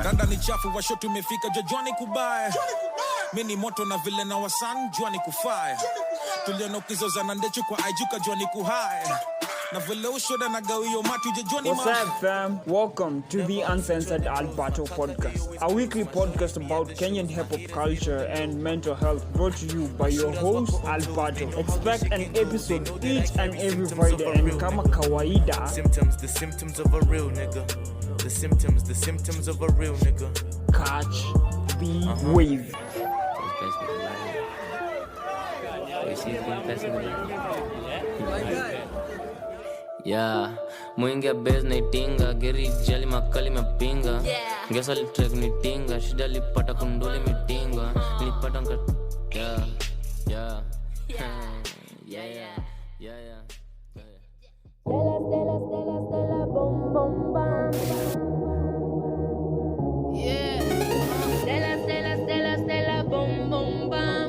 Randa ni chafu washo tumefika jojwani kubaya. Mini moto na vile na wasan juani kufaya. Tuliona ukizozana ndechu kwa ajuka juani kuhaya. What's up, fam? Welcome to the Uncensored Albato podcast, a weekly podcast about Kenyan hip-hop culture and mental health, brought to you by your host, Albato. Expect an episode each and every Friday, and kama kawaida. The symptoms of a real nigga. The symptoms of a real nigga. Catch the wave. Yeah, mwingia base na itinga, geri jali makali mapinga. Ngesa li track ni tinga, shida lipata kunduli mitinga. Nilipata nka yeah. Stella, boom, boom, bam. Yeah. Stella, boom, boom, bam.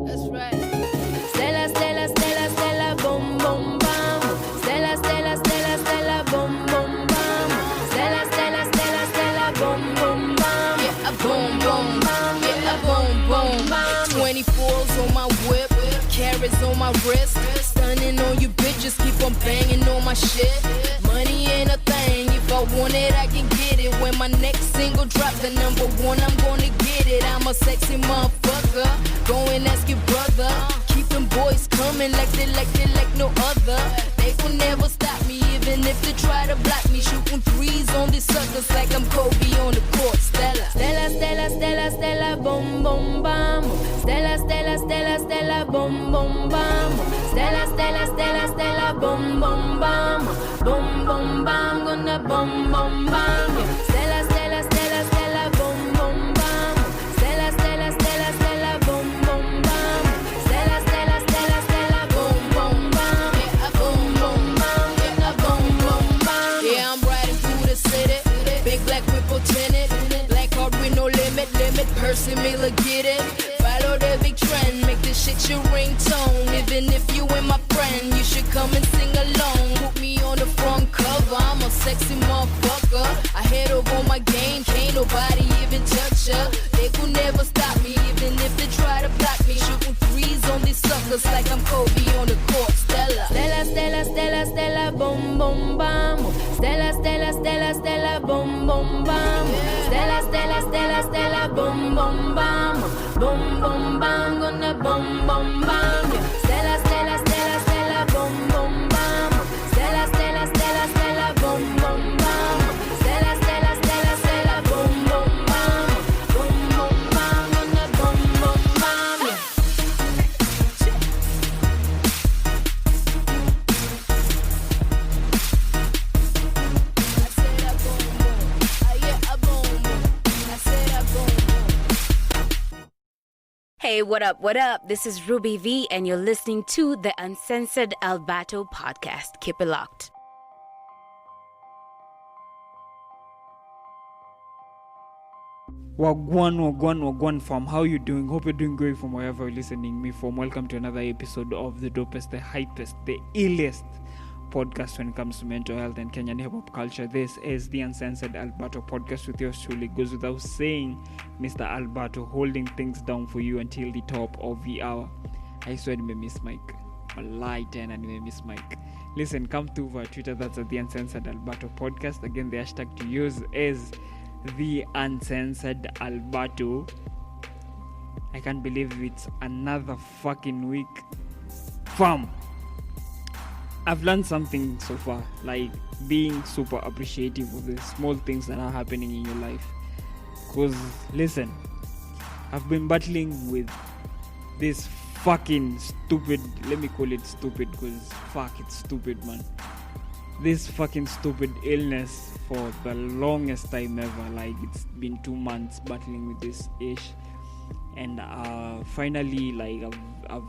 That's right. Stella, boom, boom, bam. Stella, boom, boom, bam. Stella, boom, boom, bam. Yeah, a boom, boom, bam. Yeah, a boom, boom, bam. 24s on my whip, carrots on my wrist. Stunning on you bitches, keep on banging on my shit. Money ain't a thing, if I want it, I can get it. When my next single drop, the number one, I'm gonna get it. I'm a sexy motherfucker, go and ask your brother. Keep them boys coming like no other. They will never stop me, even if they try to block me. Shooting threes on these suckers like I'm Kobe on the court. Stella, boom, boom, bam. Stella, boom, boom, bam. Stella, boom, boom, bam. Boom, boom, bam, gonna boom, boom, bam. Stella, boom, boom, bam. Stella, boom, boom, bam. Stella, boom, boom, bam. Yeah, a boom, boom, bam. Yeah, a boom, boom, bam. Yeah, I'm riding through the city. Big black whip tinted. Black card with no limit. Person Miller get it. Follow the big trend. Make this shit your ringtone. Even if you ain't my friend, you should come and sing along. Put me on the front cover. I'm a sexy motherfucker. I head over my game. Can't nobody even touch her. They could never stop me, even if they try to block me. Shooting threes on these suckers like I'm Kobe on the court. Stella, boom, boom, bam. Stella, boom, boom, bam. Stella, boom, boom, bam. Boom, boom, bam, gonna boom, boom, bam. Stella, boom, boom, bam. Stella, boom, boom, bam. Stella, boom, boom, bam. Boom, boom, bam, gonna boom, boom, bam. Hey, what up? This is Ruby V, and you're listening to the Uncensored Albato podcast. Keep it locked. Wagwan fam, how you doing? Hope you're doing great from wherever you're listening me from. Welcome to another episode of the dopest, the hypest, the illest podcast when it comes to mental health and Kenyan hip-hop culture. This is the Uncensored Albato podcast with yours truly. Goes without saying, Mr. Albato, holding things down for you until the top of the hour. I swear I miss Mike. A light and I miss Mike. Listen, come to our Twitter, that's at the Uncensored Albato podcast. Again, the hashtag to use is the Uncensored Albato. I can't believe it's another fucking week. Fam, I've learned something so far, like being super appreciative of the small things that are happening in your life. Because, listen, I've been battling with this fucking stupid, let me call it stupid because fuck, it's stupid, man. This fucking stupid illness for the longest time ever. Like, it's been 2 months battling with this ish. And finally, like, I've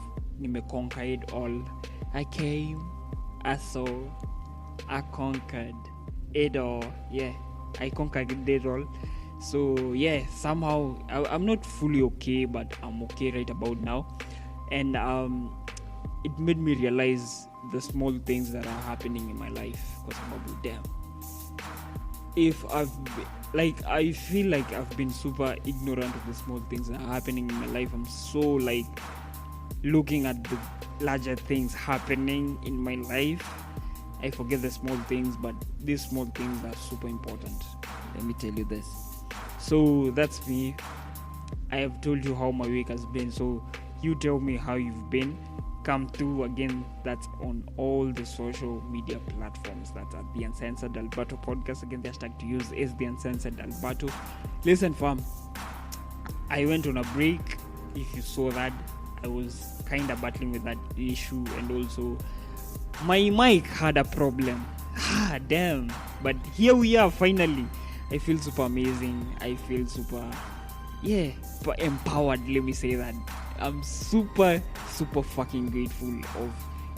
conquered it all. I came, I saw, I conquered it all. Yeah, I conquered it all. So yeah, somehow I'm not fully okay, but I'm okay right about now. And it made me realize the small things that are happening in my life. Because I'm about, damn, if I feel like I've been super ignorant of the small things that are happening in my life. I'm so like looking at the larger things happening in my life. I forget the small things, but these small things are super important. Let me tell you this. So that's me. I have told you how my week has been, so you tell me how you've been. Come through again. That's on all the social media platforms. That's at the Uncensored Albato podcast. Again, the hashtag to use is the Uncensored Albato. Listen, fam, I went on a break. If you saw that, I was kind of battling with that issue, and also my mic had a problem. Damn. But here we are finally. I feel super amazing. I feel super empowered. Let me say that. I'm super fucking grateful of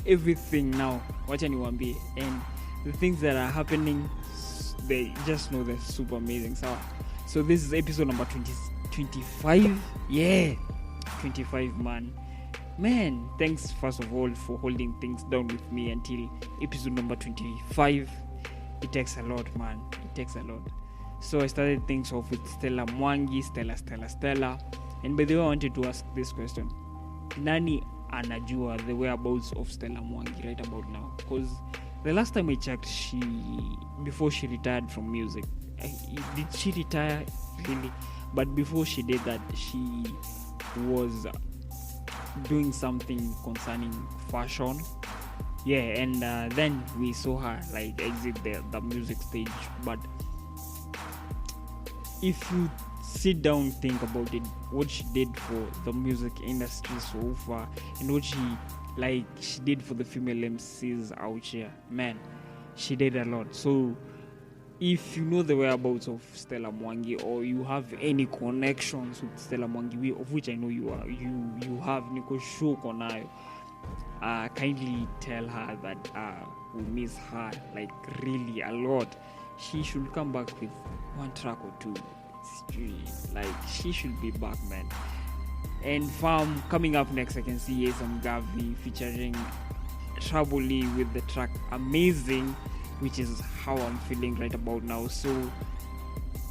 everything now. Wacha niwaambie, and the things that are happening, they just know they're super amazing. So this is episode number 25. Yeah, 25, man. Thanks first of all for holding things down with me until episode number 25. It takes a lot, man. It takes a lot. So I started things off with Stella Mwangi. Stella. And by the way, I wanted to ask this question. Nani anajua the whereabouts of Stella Mwangi right about now? Because the last time I checked, before she retired from music, did she retire really? But before she did that, she was doing something concerning fashion. Yeah, and then we saw her like exit the music stage. But if you sit down, think about it, what she did for the music industry so far, and what she did for the female MCs out here, man, she did a lot. So if you know the whereabouts of Stella Mwangi, or you have any connections with Stella Mwangi, of which I know you have, Niko Shoko nayo, kindly tell her that we miss her like really a lot. She should come back with one track or two. Like, she should be back, man. And fam, coming up next, I can see Yesam Gavi featuring Troubley with the track Amazing, which is how I'm feeling right about now. So,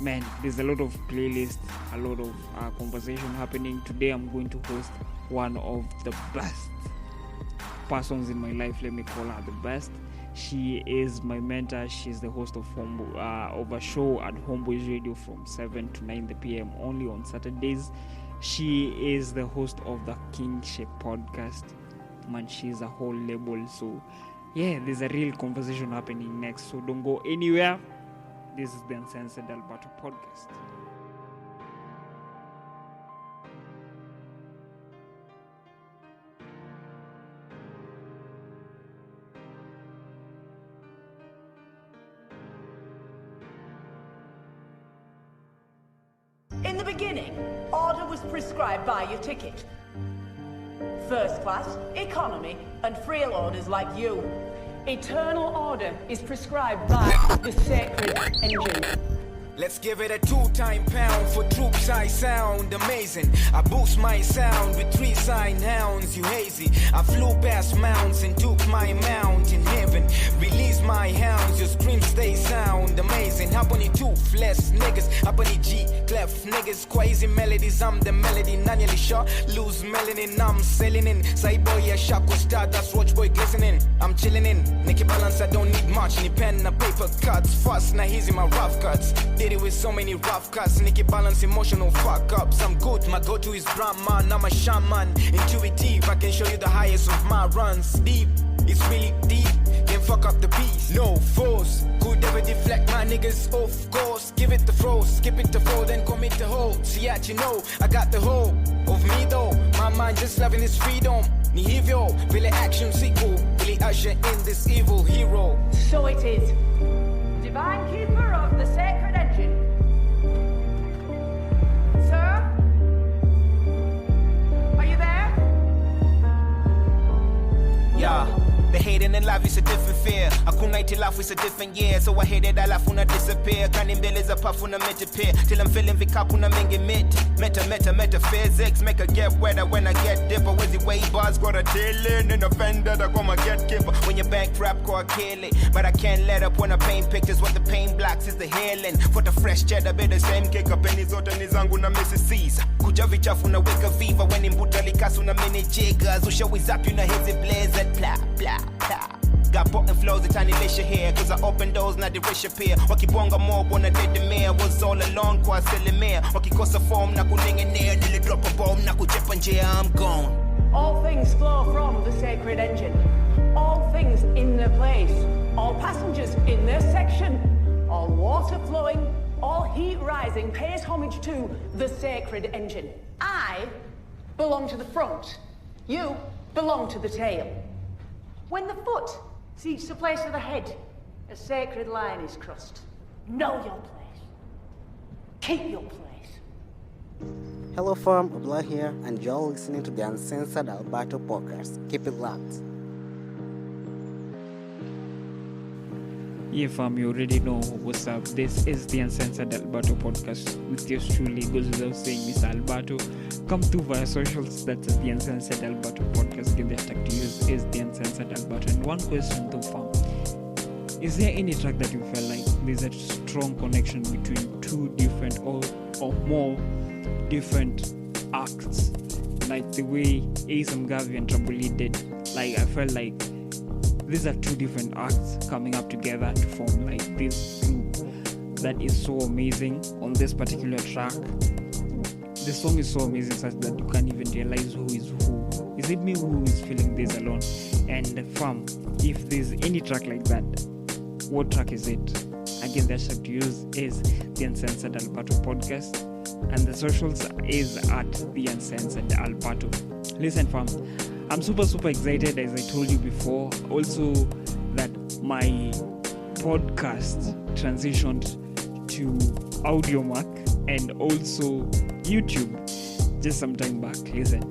man, there's a lot of playlists, a lot of conversation happening. Today I'm going to host one of the best persons in my life. Let me call her the best. She is my mentor. She's the host of a show at Homeboyz Radio from 7 to 9 p.m. only on Saturdays. She is the host of the ngship podcast. Man, she's a whole label. So, yeah, there's a real conversation happening next. So don't go anywhere. This is the Uncensored Albato podcast. In the beginning, order was prescribed by your ticket. First class, economy, and frail orders like you. Eternal order is prescribed by the sacred engine. Let's give it a 2-time pound for troops. I sound amazing. I boost my sound with 3 sign hounds. You hazy. I flew past mounts and took my mount in heaven. Release my hounds. Your screams stay sound amazing. Hop on the toothless niggas. Hop on the G clef niggas. Crazy melodies. I'm the melody. Nanyali Shaw. Lose melanin. I'm selling in. Say boy, yeah, shock was start. That's watch boy glistening. I'm chilling in. Nicky balance. I don't need much. Ni pen, na paper cuts. Fast. Now he's in my rough cuts. Did it with so many rough cuts, Nicky balance emotional fuck ups. I'm good, my go-to is Brahman, I'm a shaman, intuitive, I can show you the highest of my runs. Deep, it's really deep, can fuck up the peace. No force, could ever deflect my niggas off course. Give it the throw, skip it to fold, then commit the hold. See at you know, I got the whole of me though. My mind just loving his freedom. Nihivyo, Billy action sequel, Billy usher in this evil hero. So it is. Divine keeper of the sacred engine. Sir? Are you there? Yeah, the hating and in life is a different fear. Hakuna itilafu is a different year. So I hate it alafu na disappear. Kani mbele za pafu na metappear. Till I'm feeling vikapu na mengi metaphysics. Make a get wetter when I get dipper. With the way bars got a dealing in a fender that gonna get giver. When your bank rap go kill it. But I can't let up when I paint pictures. What the pain blocks is the healing. For the fresh cheddar be the same kick up. Penny zote ni zangu na Mrs. Caesar. Kuja vichafu na weka viva. When imbuta likasu na mini jiggers. Usha wizap you na hizi blaze blah blah blah. Got potent flows, a tiny lisha here. Cause I open doors, now the rich appear. Wakibonga mob, wanna dead the mayor. Was all alone, kwa selimere. Wakikosa form, na kuninga near. Nearly drop a bomb, na kuchepa njia, I'm gone. All things flow from the sacred engine. All things in their place. All passengers in their section. All water flowing, all heat rising pays homage to the sacred engine. I belong to the front. You belong to the tail. When the foot seeks the place of the head, a sacred line is crossed. Know your place. Keep your place. Hello fam, Abdullah here, and you're listening to the Uncensored Albato podcast. Keep it locked. Yeah fam, you already know what's up. This is the Uncensored Albato podcast with yours truly, goes without saying, Mr. Albato. Come through via socials, that's the Uncensored Albato podcast. Again, the hashtag to use is the Uncensored Albato. And one question though fam, is there any track that you feel like there's a strong connection between two different or more different acts? Like the way Ace Mgavi and Tramboli did. Like I felt like these are two different acts coming up together to form like this group that is so amazing on this particular track. The song is so amazing such that you can't even realize who is who. Is it me who is feeling this alone? And fam, if there's any track like that, what track is it? Again, the hashtag to use is the Uncensored Albato podcast, and the socials is at the Uncensored Albato. Listen fam, I'm super excited, as I told you before, also that my podcast transitioned to Audiomack and also YouTube just some time back. Listen,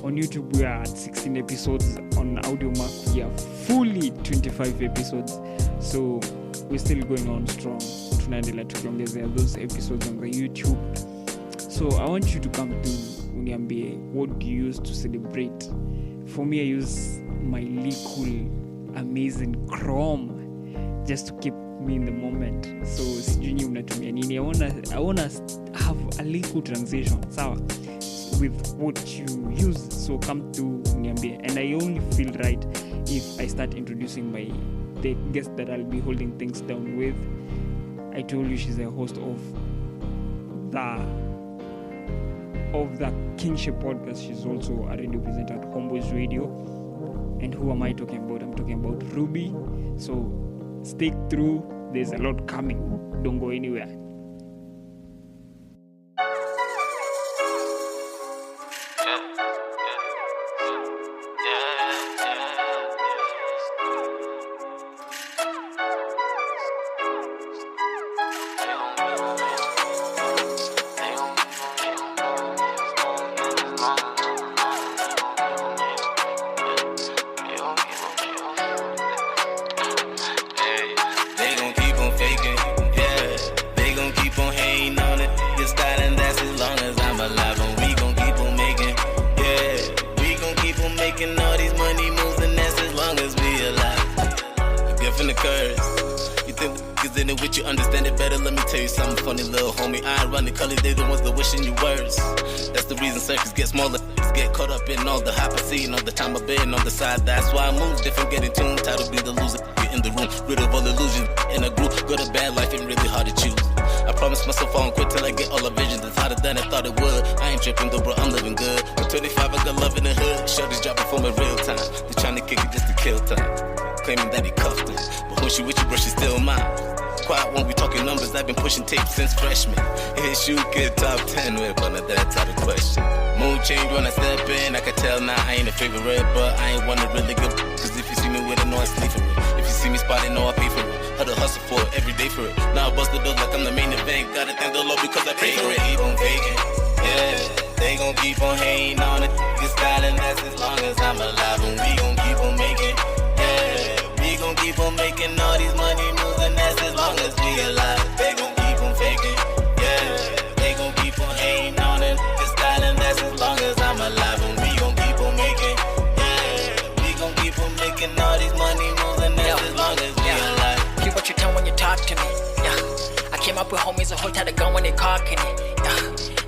on YouTube we are at 16 episodes, on Audiomack we are fully 25 episodes, so we're still going on strong. Tunaendelea tukiongezea those episodes on the YouTube. So I want you to come to uniambie, what do you use to celebrate? For me, I use my Liquid amazing Chrome just to keep me in the moment. So sijui unatumia nini. I wanna have a Liquid transition, sawa, with what you use. So come to uniambie, and I only feel right if I start introducing the guest that I'll be holding things down with. I told you she's a host of the Kingship podcast. She's also a radio presenter at Homeboyz Radio. And who am I talking about? I'm talking about Ruby. So stick through, there's a lot coming. Don't go anywhere. With you understand it better, let me tell you something funny, little homie. Ironically, they the ones that wishing you worse. That's the reason circles get smaller, get caught up in all the hype I see, all the time I've been on the side. That's why I move different, getting tuned, tired of being the loser. Get in the room, rid of all illusions. In a group, got a bad life, ain't really hard to choose. I promise myself I won't quit till I get all the visions. It's harder than I thought it would. I ain't tripping though, bro, I'm living good. I'm 25, I got love in the hood. Shorty's dropping for my real time. They trying to kick it just to kill time, claiming that he cuffed it. But when she with you, bro, she still mine. Quiet when we talking numbers, I've been pushing tape since freshman. Hit you kid top 10 with one of that type of question. Mood change when I step in, I can tell now I ain't a favorite, but I ain't one to really good. Cause if you see me with it, know I sleep for it. If you see me spotting, know I pay for it. Had to hustle for it, every day for it. Now I bust the doors like I'm the main event. Gotta thank the Lord because I pay for it. Keep on faking, yeah. They gon' keep on hating on it. Get styling, that's as long as I'm alive. And we gon' keep on making, yeah. We keep on making all these money moves, and that's as long as we alive. They gon' keep on faking, yeah. They gon' keep on hating on it. This styling, that's as long as I'm alive. And we gon' keep on making, yeah. We gon' keep on making all these money moves, and that's as long as we alive. Keep what you tell when you talk to me, yeah. I came up with homies, a whole had a gun when they cocking it, yeah.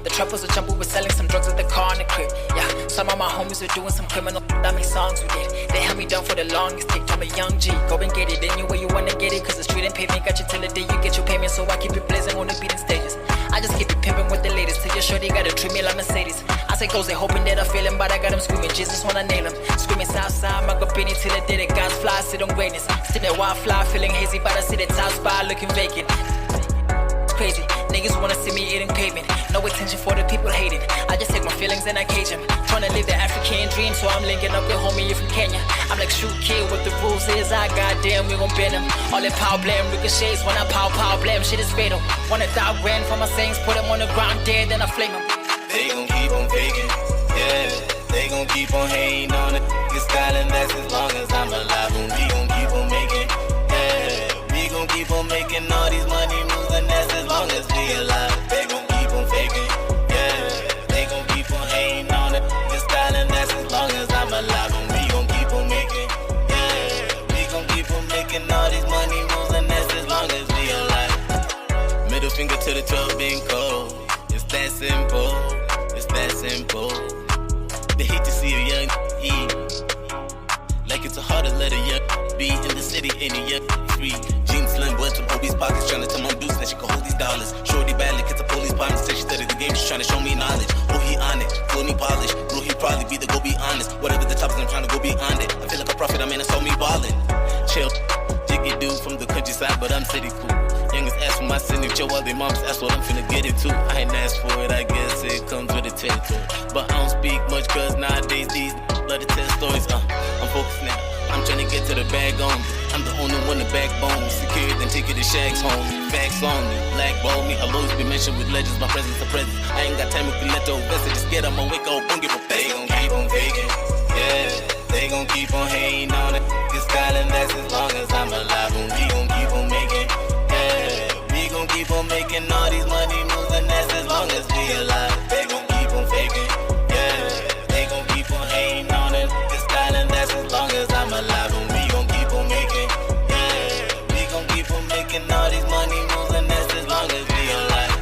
The trappers are jumping, we're selling some drugs at the car in the crib, yeah. Some of my homies are doing some criminal that make songs with it. They held me down for the longest take. I'm a young G, go and get it anywhere you wanna get it. Cause the street and pavement got you till the day you get your payment. So I keep it blazing on the beating stages. I just keep it pimping with the latest. Till your shorty gotta treat me like Mercedes. I say goes, they hoping that I feel him, but I got them screaming Jesus when I nail him. Screaming Southside, my Gabini till the day the guys fly, sit on greatness. Still that wildfly, feeling hazy, but I see the top spot looking vacant. Crazy. Niggas wanna see me eating pavement. No attention for the people hating. I just take my feelings and I cage them. Tryna live the African dream, so I'm linking up with homie, you from Kenya. I'm like, shoot kid, what the rules is, I goddamn, we gon' bend them. All that power blame, ricochets, when I power blame, shit is fatal. Wanna die ran for my sayings, put them on the ground dead, then I flame them. They gon' keep on faking, yeah. They gon' keep on hating on it. Get styling, that's as long as I'm alive. And we gon' keep on making, yeah. We gon' keep on making all these money moves, and that's as long as we alive. They gon' keep on faking, yeah. They gon' keep on hating on it. Get styling, that's as long as I'm alive. And we gon' keep on making, yeah. We gon' keep on making all these money moves, and that's as long as we alive. Middle finger to the 12 being cold. It's that simple. It's that simple. They hate to see a young eat. Like it's a hard to let a young be in the city, ain't a young free. Jeans slim, blood to Bobby's pockets, tryna tell my dudes that she can hold these dollars. Shorty bad, like it's a police partner, say she studied the game, she's tryna show me knowledge. Oh, he on it, flow me polish, bro, he probably be the go be honest. Whatever the top is, I'm tryna go beyond it. I feel like a prophet, I mean, I saw me ballin'. Chill, jiggy dude from the countryside, but I'm city cool. Youngest ask for my signature while they moms ask what I'm finna get it to. I ain't asked for it, I guess it comes with the territory. But I don't speak much cause nowadays these love to tell stories. I'm focused now, I'm tryna get to the bag on me. I'm the only one, the backbone. Secure, then take it to Shag's home. Facts on me, blackball me. I'll always be mentioned with legends, my presence a presence. I ain't got time to let the vessel just get I'ma wake up, don't give a they gon' keep on faking, yeah. They gon' keep on hating on it. Get styling, that's as long as I'm alive. And we gon' keep on making, yeah. We gon' keep on making all these money moves, and that's as long as we alive. They gon' keep on faking, yeah. They gon' keep on hating on it. Get styling, that's as long as I'm alive. And we gon' keep on making, yeah. We gon' keep on making all these money moves, and that's as long as we alive.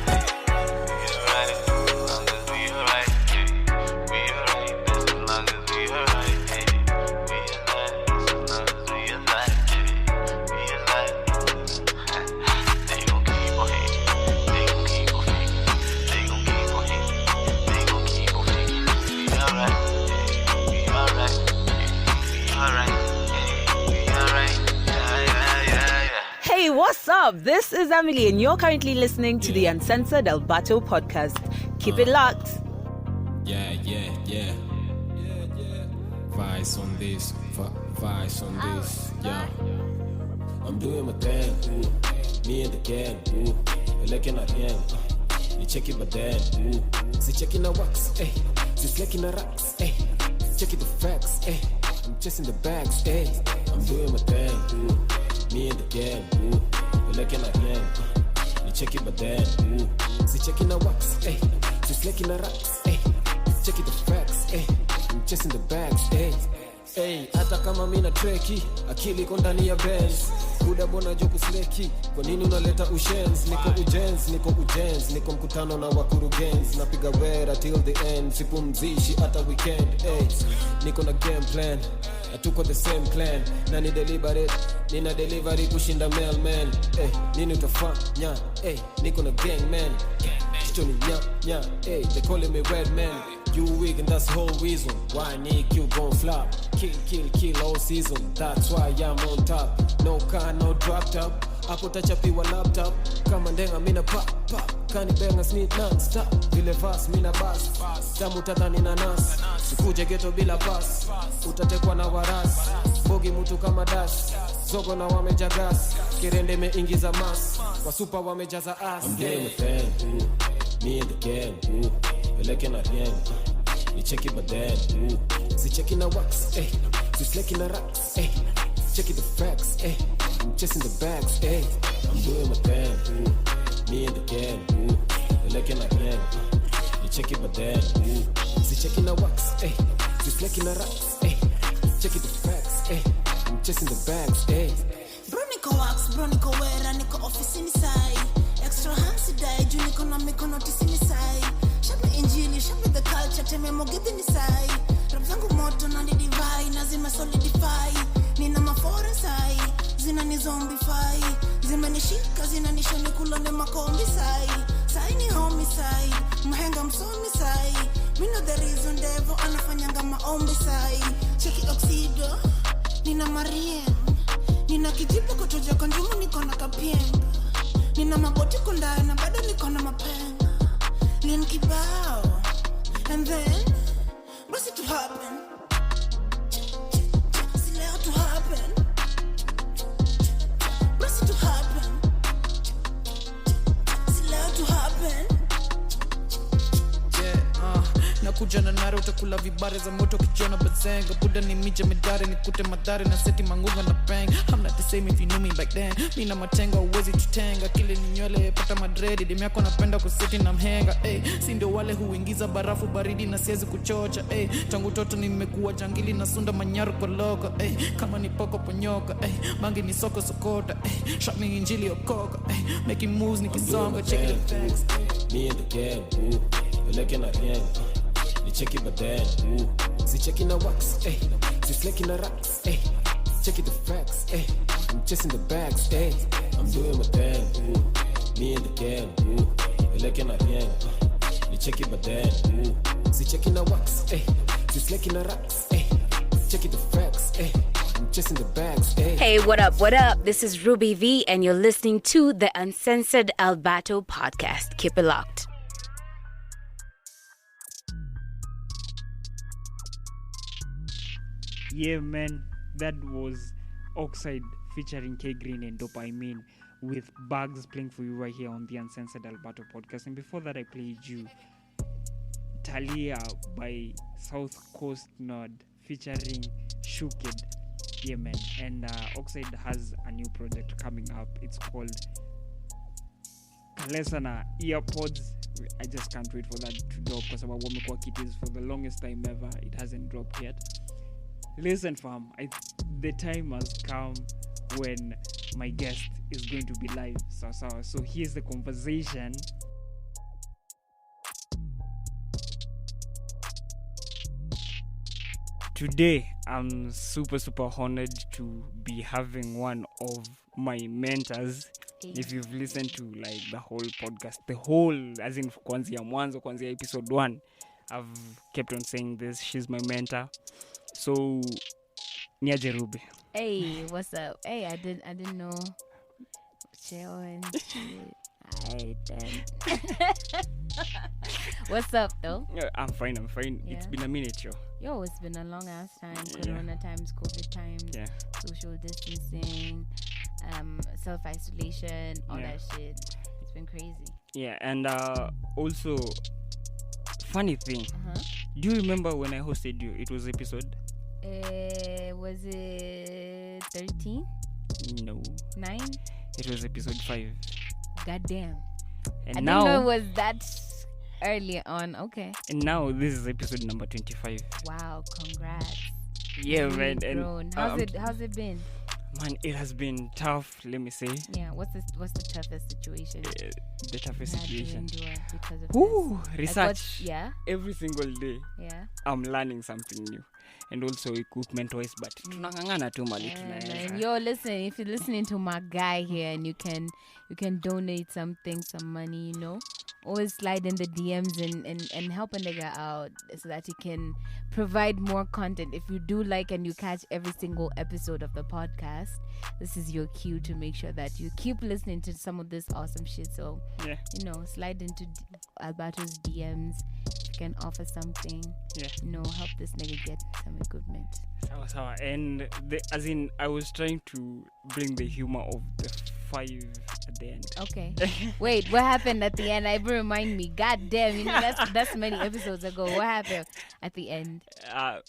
Hey, what's up? This is Emily, and you're currently listening to the Uncensored Albato podcast. Keep it locked. Yeah. Vice on this, vice on this, yeah. I'm doing my thing, ooh. Me and the gang, ooh. Looking at him, you check it, but then, ooh. See checking the wax, eh. See checking the racks, eh. Checking the facts, eh. I'm chasing the bags, eh. I'm doing my thing, ooh. Me and the gang, ooh. Looking at him, you check it, but then, ooh. See checking the wax, eh. See checking the racks, eh. Checking the facts, eh. I'm chasing the bags, eh. Hey, hata kama mina treki, akili iko ndani ya Benz. Buda bona joku sleki, kwa nini unaleta ushenzi? Niko ujenzi, niko mkutano na wakurugenzi. Napiga wera till the end, sipumzishi hata weekend. Hey, niko na game plan, hatuko the same clan. Na ni deliberate, nina delivery kushinda mailman. Hey, nini utafanya? Hey, niko na gang man. Chicho ni nya, hey, they calling me red man. You weak and that's the whole reason why Nick you gon' flop. Kill all season. That's why I'm on top. No car, no drop top. Hapo tachapiwa laptop. Kama ndenga mina pop. Kani benga smith non-stop. Vile fast mina bass. Tamu tatani na nas. Sikuje ghetto bila pass. Utatekwa na waras. Bogi mtu kama das. Zogo na wameja gas. Kirende meingiza mas. Wasupa wamejaza ass. I'm doing my thing, ooh. Me and the gang, ooh. Looking at him, you check it, but then, ooh. See checking the wax, eh. See flecking the racks, eh. Check it the facts, eh. I'm chasing the bags, eh. I'm doing my thing, ooh. Me and the gang, ooh. They're looking at gang, you check it but then, ooh. See checking the wax, eh. See flecking the racks, eh. Check it the facts, eh. I'm chasing the bags, eh. Bronico wax, bronico wear, niko office inside. Extra hands today, juu niko na mikono tisini sai. Shape injili, shape the culture, teme mogeti ni sai. Rap zangu moto na divai, na zime solidify. Nina mafore sai, zina ni zombify. Zime nishika, zina nishoni kulone makombi sai. Sai ni homicide, mhenga msomi sai. Me know the reason devil anafanyanga maombi sai. Cheki oxido, nina marien. Nina kijipo kutoja kwa njumu niko na kapienga. Nina magoti kundaya na bado niko na mapenga. Lin kibao. And then, what's it to happen? Sileo to happen. What's it to happen? Sileo to happen. Nakuja na nare utakula vibare za moto kijona bazenga. Buda ni mije medare nikute madare na seti manguva na bang. I'm not the same if you knew me back then. Mina matenga uwezi tutenga. Kile ni nywele pata madredi. Demi yako napenda kuseti na mhenga. Si ndio wale huingiza barafu baridi na siezi kuchocha. Tangu toto nimekuwa jangili na sunda manyaru kwa loka. Kama ni poko ponyoka. Mangi ni soko sokota. Shot me injili okoka. Making moves nikisonga. Check it the facts. Me and the gang, ooh. They're looking at gang, you check it but then, ooh. See checking the wax, eh. See flecking the racks, eh. Check it the facts, eh. I'm chasing the bags, eh. I'm doing my thing, ooh. Me and the gang, ooh. They're looking at gang, you check it but then, ooh. See checking the wax, eh. See flecking the racks, eh. Check it the facts, eh. I'm chasing the bags, eh. Hey, what up, what up? This is Ruby V, and you're listening to the Uncensored Albato podcast. Keep it locked. Yeah, man, that was Oxide featuring K Green and Dope I Mean, with Bugs playing for you right here on the Uncensored Albato podcast. And before that, I played you Talia by South Coast Nod featuring Shookid. Yeah, man. And Oxide has a new project coming up. It's called Kalesana Earpods. I just can't wait for that to drop because our Womekwa kit is for the longest time ever. It hasn't dropped yet. Listen, fam, the time has come when my guest is going to be live. So here's the conversation. Today, I'm super honored to be having one of my mentors. If you've listened to like the whole podcast, as in kwanzia episode 1, I've kept on saying this. She's my mentor. So, niaje Ruby. Hey, what's up? Hey, I didn't know. Chill and shit. Alright then. What's up though? I'm fine. Yeah. It's been a minute, yo. It's been a long ass time. Corona times, COVID times, social distancing, self-isolation, all that shit. It's been crazy. Yeah, and also, funny thing. Do you remember when I hosted you? It was episode? Was it 13? No. 9? It was episode 5. Goddamn. And I now, didn't know it was that early on. Okay. And now this is episode number 25. Wow, congrats. Yeah, man. And how's it been? Man, it has been tough, let me say. Yeah, what's the toughest situation? The toughest situation. Because of research. Like every single day. Yeah. I'm learning something new. And also equipment wise, but tunangangana tu mali tunaweza. Yo, listen, if you're listening to my guy here and you can donate something, some money, you know, always slide in the DMs and help a nigga out so that he can provide more content. If you do like and you catch every single episode of the podcast, this is your cue to make sure that you keep listening to some of this awesome shit. So, you know, slide into Albato's DMs. If you can offer something, you know, help this nigga get some equipment. And as in, I was trying to bring the humor of the 5 at the end. Okay. Wait, what happened at the end? Remind me. God damn, that's many episodes ago. What happened at the end?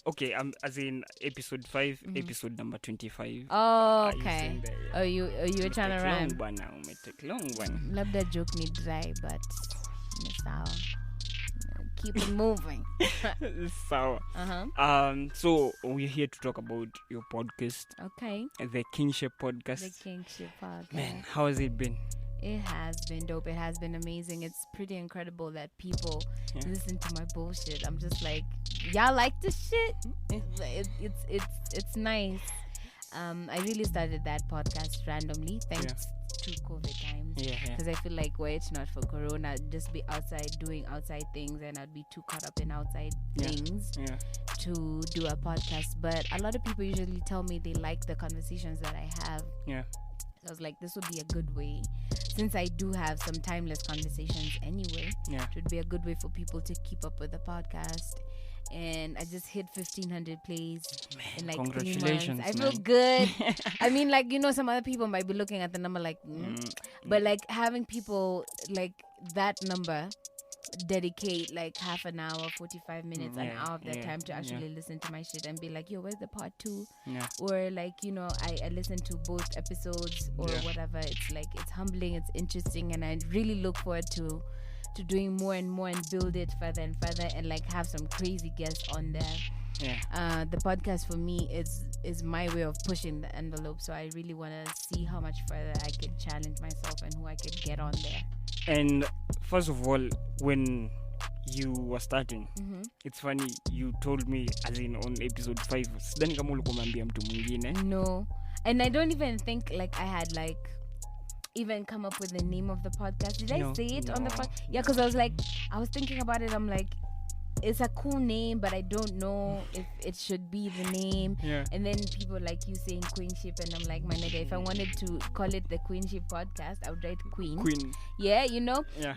Okay, as in episode 5, episode number 25. Oh, okay. You were trying to rhyme. Long one. Labda joke ni dry, but keep it moving. So, so we're here to talk about your podcast. Okay. The Ngship podcast. The Ngship podcast. Man, how has it been? It has been dope. It has been amazing. It's pretty incredible that people listen to my bullshit. I'm just like, y'all like this shit? It's nice. I really started that podcast randomly, thanks to COVID times. Because I feel like, were it not for Corona, I'd just be outside doing outside things, and I'd be too caught up in outside things to do a podcast. But a lot of people usually tell me they like the conversations that I have. So I was like, this would be a good way, since I do have some timeless conversations anyway. It would be a good way for people to keep up with the podcast. And I just hit 1,500 plays in like 3 months. I feel good. I mean, like, some other people might be looking at the number like, but like having people like that number dedicate like half an hour, 45 minutes, an hour of their time to actually listen to my shit and be like, yo, where's the part 2? Or like, I listen to both episodes or whatever. It's like, it's humbling, it's interesting, and I really look forward to doing more and more and build it further and further and like have some crazy guests on there. The podcast for me is my way of pushing the envelope, so I really want to see how much further I could challenge myself and who I could get on there. And first of all, when you were starting, it's funny, you told me, as in on episode 5, sidhani kama ulikuwa umeambia mtu mwingine. No, and I don't even think like I had like even come up with the name of the podcast. Did I say it on the podcast? Yeah, because I was thinking about it. I'm like, it's a cool name, but I don't know if it should be the name. And then people like you saying Queenship, and I'm like, my nigga, if I wanted to call it the Queenship podcast, I would write Queen. Yeah.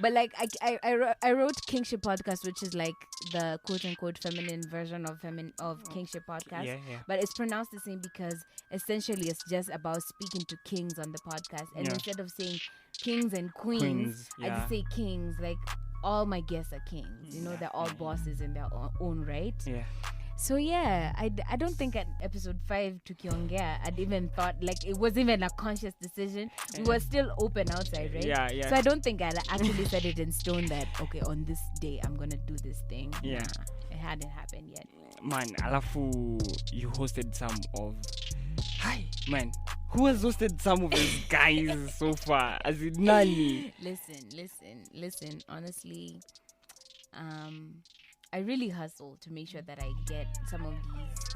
But like I wrote Ngship podcast, which is like the quote unquote feminine version of Ngship podcast. But it's pronounced the same because essentially it's just about speaking to kings on the podcast, and instead of saying kings and queens, I just say kings. Like, all my guests are kings, they're all bosses in their own right. So I don't think at episode 5 tukiongea I'd even thought, like, it wasn't even a conscious decision. We were still open outside, right? So I don't think I actually set it in stone that, okay, on this day I'm gonna do this thing. It hadn't happened yet. Man, alafu you hosted some of... Hi, man. Who has hosted some of these guys so far? As in Nani? Listen. Honestly, I really hustle to make sure that I get some of these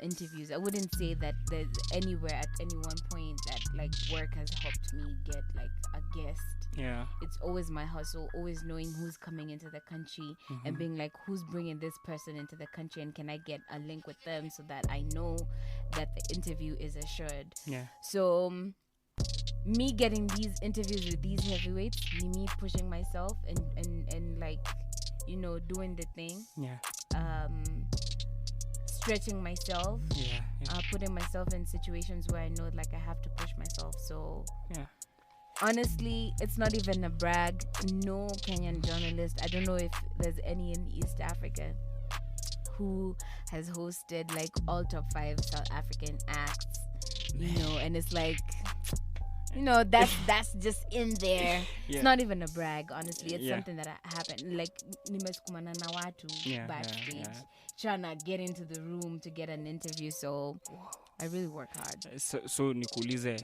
interviews. I wouldn't say that there's anywhere at any one point that like work has helped me get like a guest. It's always my hustle, always knowing who's coming into the country and being like, who's bringing this person into the country, and can I get a link with them so that I know that the interview is assured. So me getting these interviews with these heavyweights, me pushing myself and like, doing the thing, stretching myself, putting myself in situations where I know like I have to push myself. So honestly, it's not even a brag. No Kenyan journalist, I don't know if there's any in East Africa who has hosted like all top 5 South African acts, and it's like, that's just in there. It's not even a brag, honestly. It's something that happened. Like, nimesukumana na watu backstage trying to get into the room to get an interview. So I really work hard. So nikuulize,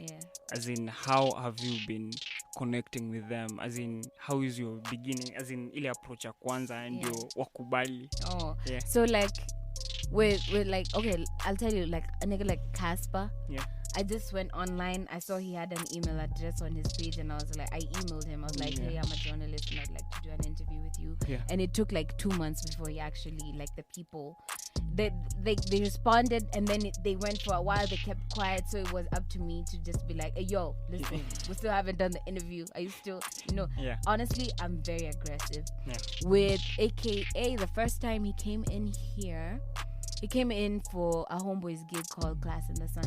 as in, how have you been connecting with them? As in, how is your beginning? As in, ile approach ya kwanza ndio wakubali. So like with like, okay, I'll tell you, like a nigga like Casper. I just went online. I saw he had an email address on his page, and I emailed him. I was like, hey, I'm a journalist and I'd like to do an interview with you. And it took like 2 months before he actually, like, the people, they responded, and then they went for a while. They kept quiet, so it was up to me to just be like, hey, yo, listen, we still haven't done the interview. Are you still, honestly, I'm very aggressive. With AKA, the first time he came in here, he came in for a Homeboyz gig called Class in the Sun.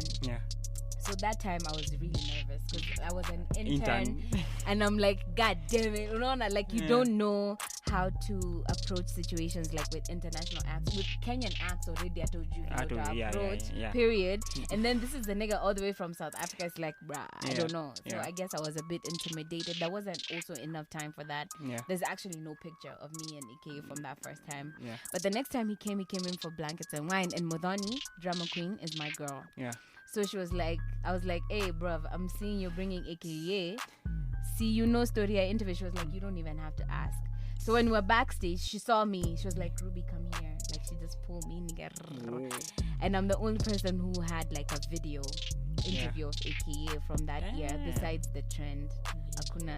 So that time I was really nervous because I was an intern. And I'm like, God damn it, you know, like you don't know how to approach situations like with international acts. With Kenyan acts already, I told you how to approach. Period. And then this is the nigga all the way from South Africa. It's like, bruh, I don't know. So I guess I was a bit intimidated. There wasn't also enough time for that. There's actually no picture of me and Ike from that first time. But the next time he came in for Blankets and Wine. And Modani, drama queen, is my girl. So she was like, I was like, hey, bruv, I'm seeing you bringing AKA. See, you know story I interview. She was like, you don't even have to ask. So when we were backstage, she saw me. She was like, Ruby, come here. Like, she just pulled me. And I'm the only person who had like a video interview of AKA from that year, besides the trend. Akuna.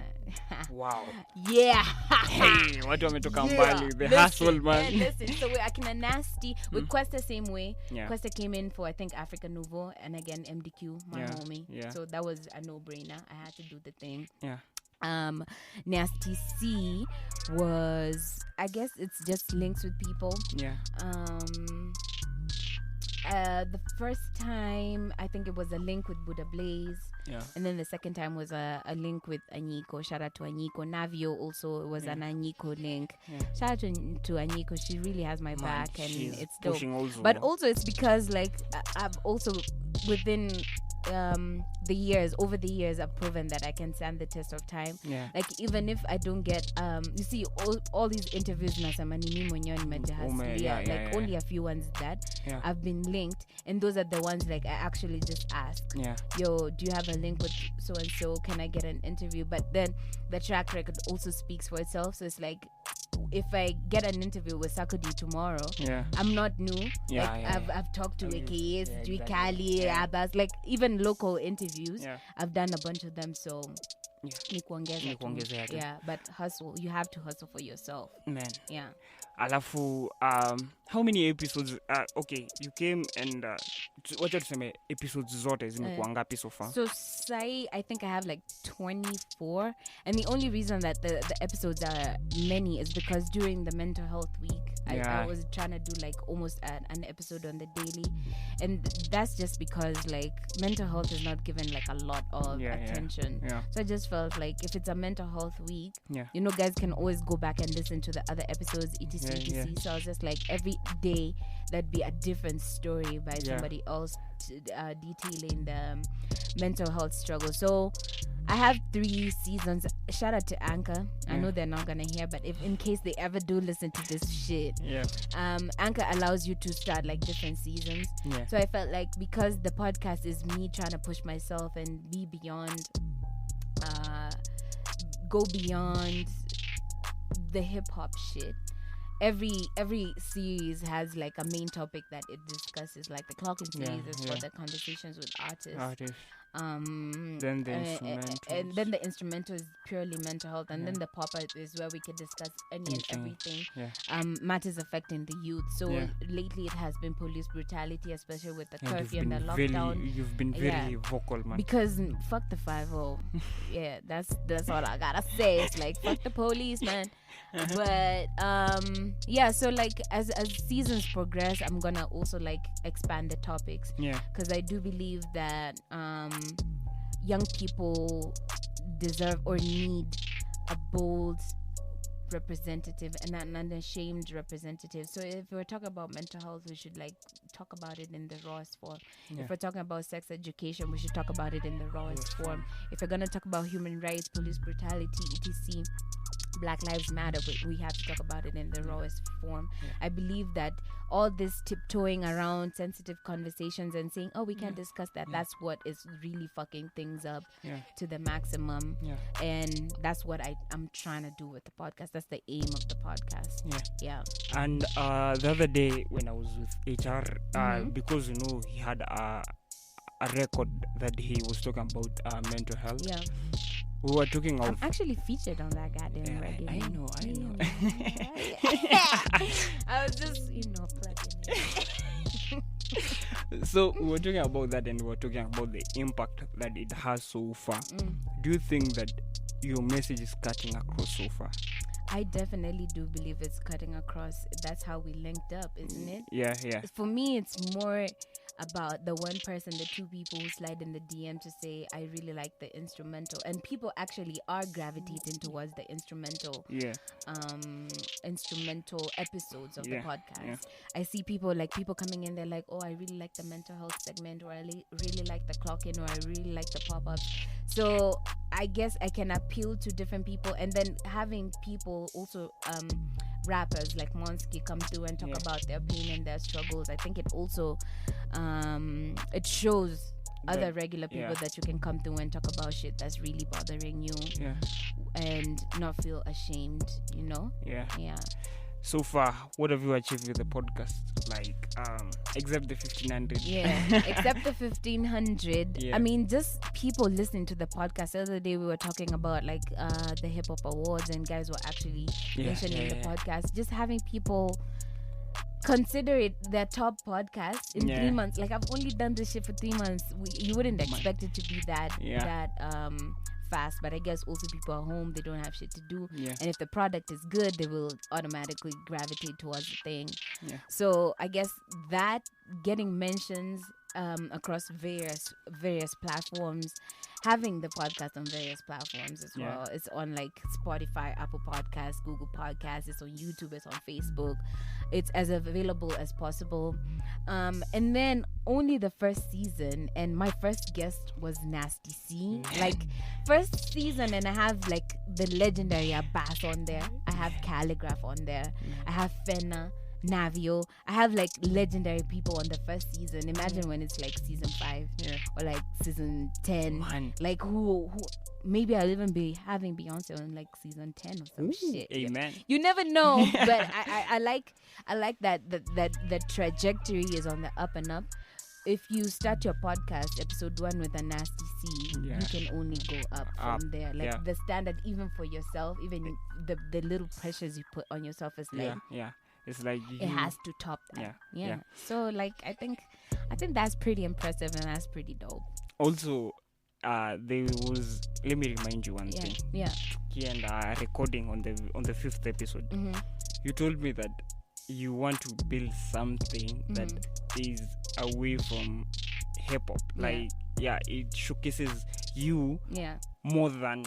Wow. Yeah. Hey, what do you want me to come by? The hustle, man. Listen, so we're Akina Nasty. With Questa, same way. Questa came in for, I think, Africa Nouveau. And again, MDQ, my homie. So that was a no-brainer. I had to do the thing. Nasty C was, I guess it's just links with people. The first time I think it was a link with Buddha Blaze, and then the second time was a link with Anyiko. Shout out to Anyiko. Navio also was an Anyiko link. Shout out to Anyiko. She really has my back, and it's dope. But also it's because like I've also within over the years I've proven that I can stand the test of time. Like even if I don't get you see all these interviews only a few ones that I've been linked, and those are the ones like I actually just ask, yo, do you have a link with so and so, can I get an interview? But then the track record also speaks for itself. So it's like if I get an interview with Sakudi tomorrow, I'm not new. I've talked to AKAs, Dwikali, Abbas, like even local interviews. I've done a bunch of them, so but hustle, you have to hustle for yourself, man. Alafu how many episodes okay, you came and what you say episodes zote zimekuwa ngapi so far? So say I think I have like 24, and the only reason that the episodes are many is because during the mental health week I was trying to do like almost an episode on the daily, and that's just because like mental health is not given like a lot of attention. So I just felt like if it's a mental health week, you know, guys can always go back and listen to the other episodes, etc. So I was just like every day that'd be a different story by somebody else detailing the mental health struggle. So I have 3 seasons. Shout out to Anchor. I know they're not gonna hear, but if in case they ever do listen to this shit, Anchor allows you to start like different seasons. So I felt like because the podcast is me trying to push myself and be beyond, go beyond the hip hop shit. Every series has like a main topic that it discusses. Like the Clocking series is for the conversations with artists. Then the instrumental, and then the instrumental is purely mental health, and then the pop-up is where we can discuss any and everything matters affecting the youth. So lately it has been police brutality, especially with the curfew and the lockdown. You've been very vocal, man, because fuck the 5-0. That's all I gotta say. It's like fuck the police, man. But so like as seasons progress, I'm gonna also like expand the topics, because I do believe that young people deserve or need a bold representative and an unashamed representative. So if we're talking about mental health, we should like talk about it in the rawest form. If we're talking about sex education, we should talk about it in the rawest form. If we're gonna talk about human rights, police brutality, etc., Black Lives Matter, we have to talk about it in the rawest form. I believe that all this tiptoeing around sensitive conversations and saying, oh, we can't discuss that, that's what is really fucking things up to the maximum. And that's what I'm trying to do with the podcast. That's the aim of the podcast. And the other day when I was with HR, because you know he had a record that he was talking about mental health. We were talking about... I'm actually featured on that goddamn record. I know. I was just, plugging in. So we were talking about that, and we were talking about the impact that it has so far. Do you think that your message is cutting across so far? I definitely do believe it's cutting across. That's how we linked up, isn't it? Yeah. For me, it's more about the one person, the two people who slide in the DM to say, I really like the instrumental. And people actually are gravitating towards the instrumental instrumental episodes of the podcast. Yeah. I see people coming in, they're like, oh, I really like the mental health segment, or I really like the clock-in, or I really like the pop-ups. So I guess I can appeal to different people, and then having people also rappers like Monsky come through and talk about their pain and their struggles. I think it also it shows other regular people that you can come through and talk about shit that's really bothering you and not feel ashamed, you know? Yeah. So far, what have you achieved with the podcast? Except the 1500. Except the 1500. I mean, just people listening to the podcast. The other day we were talking about the hip hop awards, and guys were actually mentioning the podcast. Just having people consider it their top podcast in 3 months. I've only done this shit for 3 months. You wouldn't expect it to be that fast, but I guess also people are home, they don't have shit to do, and if the product is good, they will automatically gravitate towards the thing. So I guess that getting mentions across various platforms, having the podcast on various platforms as well. It's on Spotify, Apple Podcasts, Google Podcasts, it's on YouTube, it's on Facebook, it's as available as possible. And then only the first season, and my first guest was Nasty C. First season, and I have the legendary Abbas on there, I have Calligraph on there, I have Fenna, Navio. I have legendary people on the first season. Imagine when it's season 5 or season 10. Man. Who maybe I'll even be having Beyonce on season 10 or some shit. Amen. You never know, but I like that the trajectory is on the up and up. If you start your podcast episode 1 with a Nasty C, you can only go up from there. The standard, even for yourself, even the little pressures you put on yourself is it's it has to top that. So I think that's pretty impressive, and that's pretty dope. Also, there was, let me remind you one thing. And recording on the 5th episode, you told me that you want to build something that is away from hip hop. It showcases you more than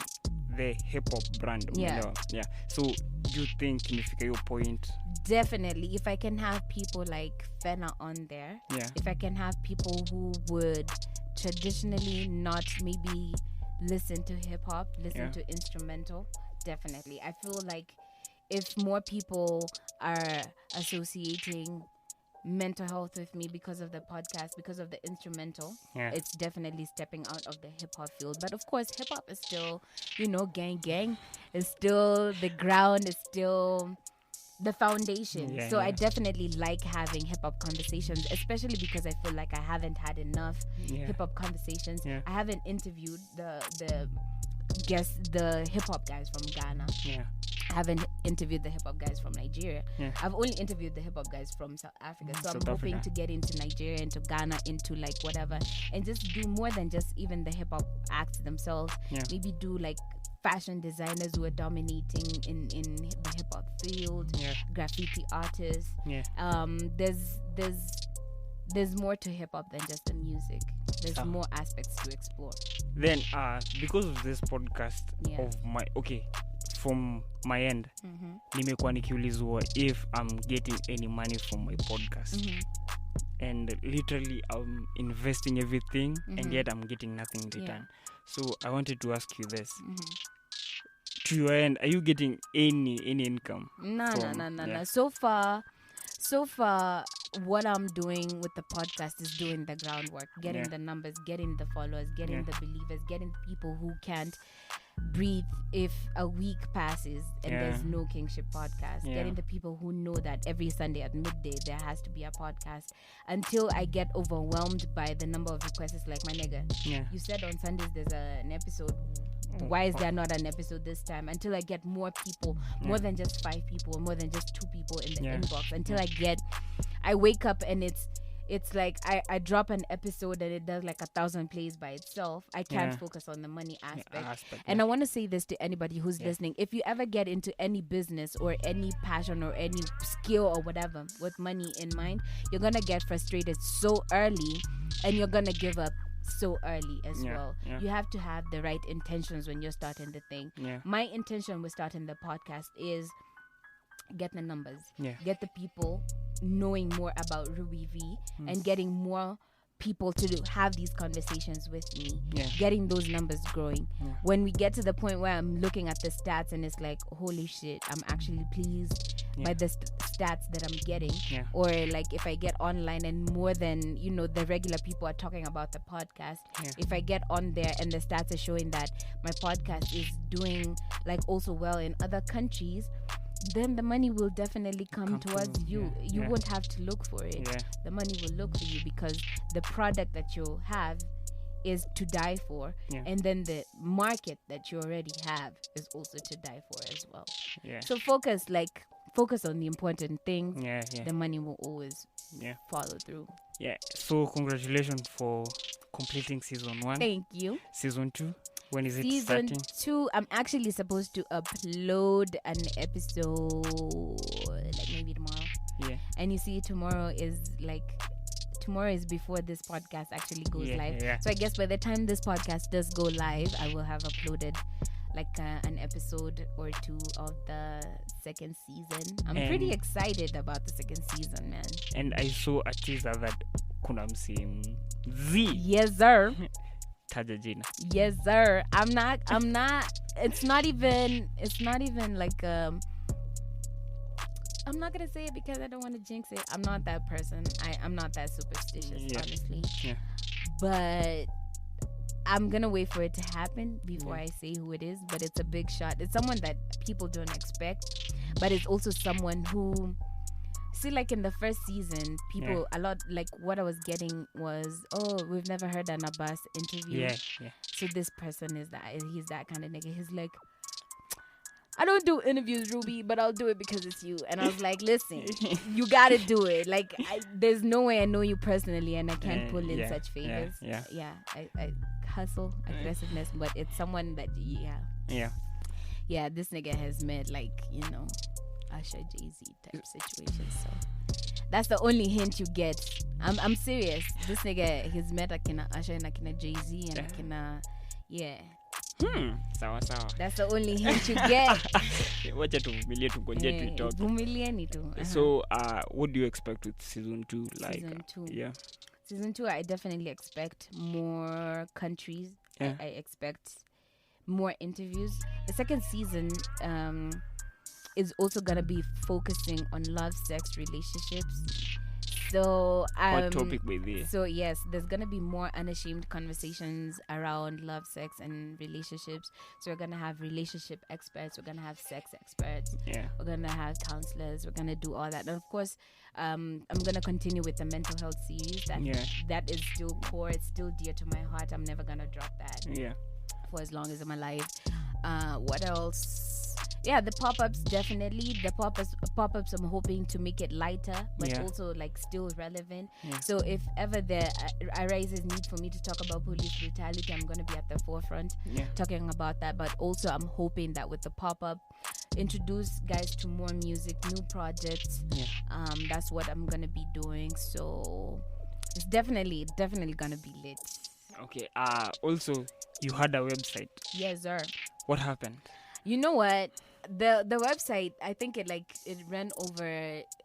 the hip hop brand. So do you think imefika your point? Definitely. If I can have people like Fenna on there, if I can have people who would traditionally not maybe listen to hip hop, listen to instrumental, definitely. I feel like if more people are associating mental health with me because of the podcast, because of the instrumental, it's definitely stepping out of the hip-hop field. But of course, hip-hop is still, gang is still the ground, is still the foundation. I definitely like having hip-hop conversations, especially because I feel like I haven't had enough hip-hop conversations. I haven't interviewed the hip-hop guys from Ghana. I haven't interviewed the hip-hop guys from Nigeria. I've only interviewed the hip-hop guys from South Africa. So I'm hoping to get into Nigeria, into Ghana, into whatever, and just do more than just even the hip-hop acts themselves. Maybe do fashion designers who are dominating in the hip-hop field, graffiti artists. There's more to hip-hop than just the music. There's more aspects to explore. Then because of this podcast from my end, nimekuwa nikiulizwa if I'm getting any money from my podcast. And literally I'm investing everything and yet I'm getting nothing in return. So I wanted to ask you this. To your end, are you getting any income? No. So far, what I'm doing with the podcast is doing the groundwork, getting the numbers, getting the followers, getting the believers, getting the people who can't breathe if a week passes and there's no Kingship podcast, getting the people who know that every Sunday at midday there has to be a podcast, until I get overwhelmed by the number of requests. It's like, my nigga, you said on Sundays there's an episode. Why is there not an episode this time? Until I get more people, more than just 5 people, more than just 2 people in the inbox. Until I wake up and it's it's like I drop an episode and it does like 1,000 plays by itself. I can't Yeah. focus on the money aspect. aspect, And yeah. I want to say this to anybody who's listening. If you ever get into any business or any passion or any skill or whatever with money in mind, you're going to get frustrated so early and you're going to give up so early as Yeah, well. yeah. You have to have the right intentions when you're starting the thing. Yeah. My intention with starting the podcast is get the numbers, Yeah. get the people knowing more about Ruby V and getting more people to have these conversations with me, Yeah. getting those numbers growing. Yeah. When we get to the point where I'm looking at the stats and it's like, holy shit, I'm actually pleased by the stats that I'm getting. Yeah. Or like if I get online and more than, you know, the regular people are talking about the podcast, Yeah. if I get on there and the stats are showing that my podcast is doing like also well in other countries, then the money will definitely come towards you. yeah, You yeah. won't have to look for it. Yeah. The money will look for you because the product that you have is to die for, Yeah. and then the market that you already have is also to die for as well. Yeah. So focus on the important thing. Yeah, yeah. The money will always follow through. Yeah. So congratulations for completing season 1. Thank you. Season 2. When is it Season starting? 2, I'm actually supposed to upload an episode like maybe tomorrow. Yeah. And you see, tomorrow is before this podcast actually goes Yeah, live. yeah. So I guess by the time this podcast does go live, I will have uploaded like an episode or 2 of the second season. I'm pretty And- excited about the second season, man. And I saw a teaser that kuna msimu Z. Yes, sir. Taja jina. Yes, sir. I'm not it's not even like I'm not gonna say it because I don't want to jinx it. I'm not that person. I'm not that superstitious, honestly. Yeah. But I'm gonna wait for it to happen before I say who it is. But it's a big shot. It's someone that people don't expect, but it's also someone who, see, like in the first season, people a lot, like what I was getting was, oh, we've never heard an Abbas interview. Yeah, yeah. So this person he's that kind of nigga. He's like, I don't do interviews, Ruby, but I'll do it because it's you. And I was like, listen, you gotta do it. Like, there's no way I know you personally and I can't pull in such favors. Yeah. I hustle, aggressiveness, but it's someone that, yeah, this nigga has met, like, you know, Usher, Jay-Z type situation. So that's the only hint you get. I'm serious. This nigga, he's met akina Usher and akina Jay-Z and akina, Sawa. That's the only hint you get. Wacha tuvumilie tungoje tuitoke. Vumilieni tu. So what do you expect with season 2? Like Season 2. Yeah. Season 2, I definitely expect more countries. Yeah. I expect more interviews. The second season is also gonna be focusing on love, sex, relationships. So Hot topic with this. So yes, there's gonna be more unashamed conversations around love, sex, and relationships. So we're gonna have relationship experts, we're gonna have sex experts, we're gonna have counselors, we're gonna do all that. And of course, I'm gonna continue with the mental health series. That is still core, it's still dear to my heart. I'm never gonna drop that. Yeah. For as long as I'm alive. What else? Yeah, the pop-ups, definitely. The pop-ups, I'm hoping to make it lighter, but also like still relevant. So if ever there arises need for me to talk about police brutality, I'm going to be at the forefront talking about that. But also I'm hoping that with the pop-up, introduce guys to more music, new projects. That's what I'm going to be doing. So it's definitely going to be lit. Okay. Also, you had a website. Yes, sir. What happened? You know what? The website, I think it ran over,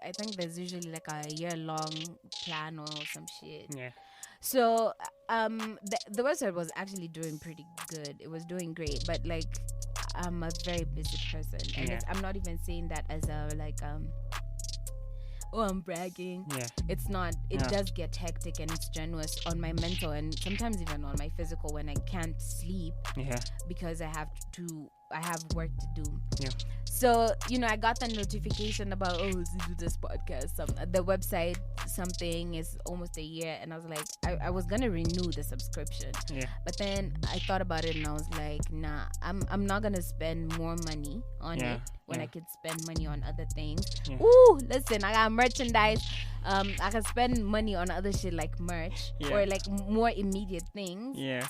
I think there's usually like a year-long plan or some shit. Yeah. So the website was actually doing pretty good. It was doing great, but like I'm a very busy person, and I'm not even saying that as a like I'm bragging. It's not. It does get hectic and it's strenuous on my mental and sometimes even on my physical when I can't sleep because I have work to do. So, I got the notification about, do this podcast. The website, something is almost a year. And I was like, I was going to renew the subscription. Yeah. But then I thought about it and I was like, nah, I'm not going to spend more money on it when I could spend money on other things. Yeah. Ooh, listen, I got merchandise. I can spend money on other shit like merch or like more immediate things. Yeah.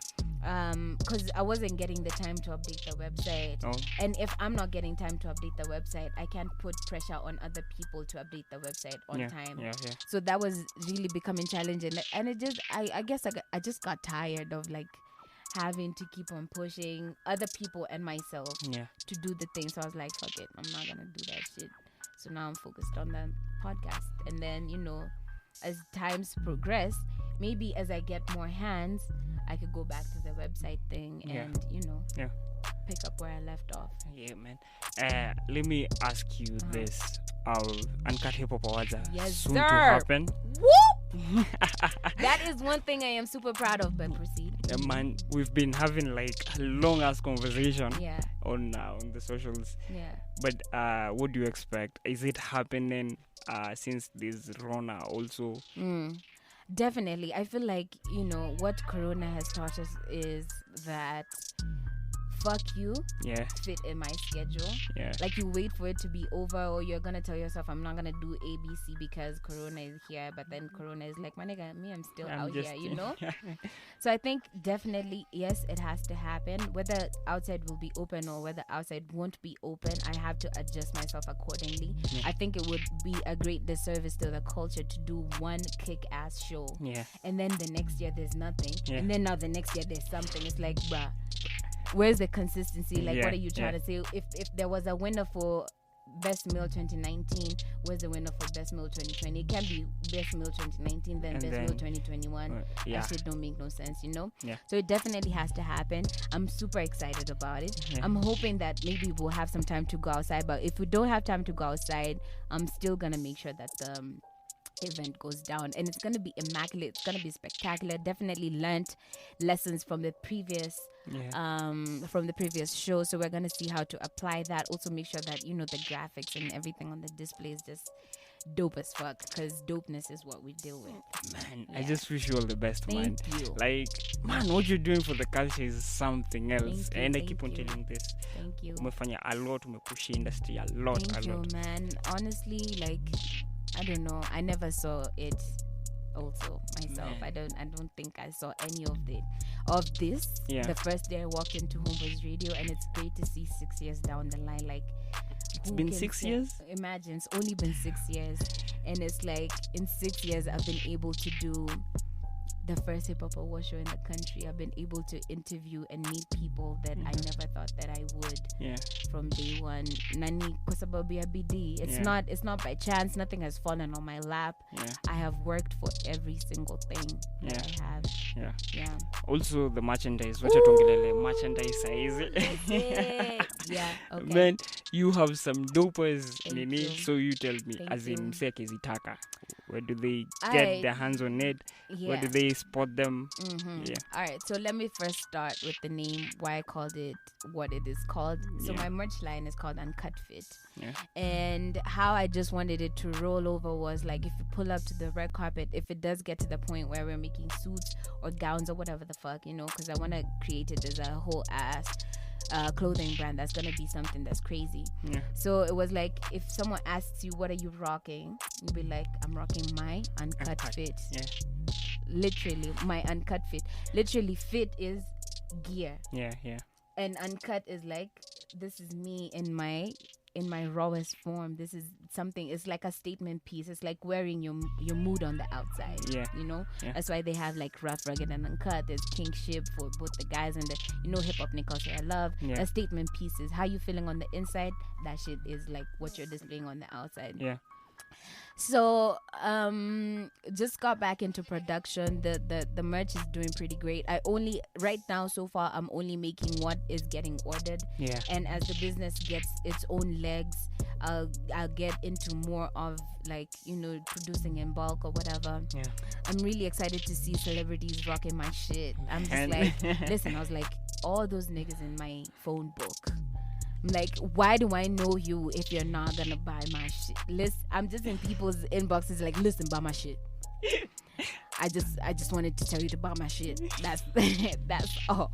Because I wasn't getting the time to update the website. Oh. And if I'm not getting time to update the website, I can't put pressure on other people to update the website on time. Yeah. So that was really becoming challenging. And it just, I guess I just got tired of like having to keep on pushing other people and myself to do the thing. So I was like, fuck it, I'm not gonna do that shit. So now I'm focused on the podcast. And then, as times progress, maybe as I get more hands, I could go back to the website thing and, pick up where I left off. Yeah, man. Let me ask you this. Uncut Hip Hop Awards are soon to happen. Whoop! That is one thing I am super proud of, but proceed. Yeah, man, we've been having like a long ass conversation on the socials. Yeah. But what do you expect? Is it happening since this Rona also? Definitely. I feel like, what Corona has taught us is that fuck you fit in my schedule. Like you wait for it to be over, or you're gonna tell yourself I'm not gonna do ABC because Corona is here, but then Corona is like, my nigga, I'm still out here, So I think definitely yes, it has to happen. Whether outside will be open or whether outside won't be open, I have to adjust myself accordingly. I think it would be a great disservice to the culture to do one kick-ass show and then the next year there's nothing and then now the next year there's something. It's like, bruh, where's the consistency? Like, what are you trying to say? If there was a winner for Best Male 2019, where's the winner for Best Male 2020? It can't be Best Male 2019 then Best Male 2021. That shit don't make no sense, So it definitely has to happen. I'm super excited about it. I'm hoping that maybe we'll have some time to go outside, but if we don't have time to go outside, I'm still gonna make sure that the event goes down, and it's gonna be immaculate. It's gonna be spectacular. Definitely learned lessons from the previous show, so we're gonna see how to apply that. Also make sure that the graphics and everything on the display is just dope as fuck, because dopeness is what we deal with. Man, I just wish you all the best. Thank you. Like, man, what you're doing for the culture is something else. Thank And you, I keep on thank you. telling this. Thank you. Umefanya a lot, umepush industry a lot. Thank you, man. Honestly, like, I don't know. I never saw it also myself. I don't think I saw any of this. The first day I walked into Homeboyz Radio, and it's great to see 6 years down the line. Like, it's been 6 years? Imagine, it's only been 6 years. And it's like, in 6 years, I've been able to do the first hip hop award show in the country. I've been able to interview and meet people that I never thought that I would from day one. Nani Kosababi BD. It's not by chance. Nothing has fallen on my lap. I have worked for every single thing that I have. Also the merchandise. What you're merchandise size. Okay. Man, you have some dopers, Nini. you. So you tell me, Thank as you. in Mseke Zitaka, where do they get their hands on it? Where do they spot them? Alright, so let me first start with the name, why I called it what it is called. So my merch line is called Uncut Fit. And how I just wanted it to roll over was like, if you pull up to the red carpet, if it does get to the point where we're making suits or gowns or whatever the fuck, because I want to create it as a whole ass clothing brand that's gonna be something that's crazy. So it was like, if someone asks you what are you rocking, you'd be like, I'm rocking my uncut fit. Literally my uncut fit. Literally, fit is gear, and uncut is like, this is me in my rawest form. This is something, it's like a statement piece. It's like wearing your mood on the outside. That's why they have like rough, rugged, and uncut. There's ngship for both the guys and the hip hop culture I love. A statement piece is how you feeling on the inside. That shit is like what you're displaying on the outside. So just got back into production. The merch is doing pretty great. Right now so far I'm only making what is getting ordered. And as the business gets its own legs, I'll get into more of like producing in bulk or whatever. I'm really excited to see celebrities rocking my shit. I'm just like, listen, I was like, all those niggas in my phone book, I'm like, why do I know you if you're not gonna buy my shit? Listen, I'm just in people's inboxes like, listen, buy my shit. I just wanted to tell you to buy my shit. That's all.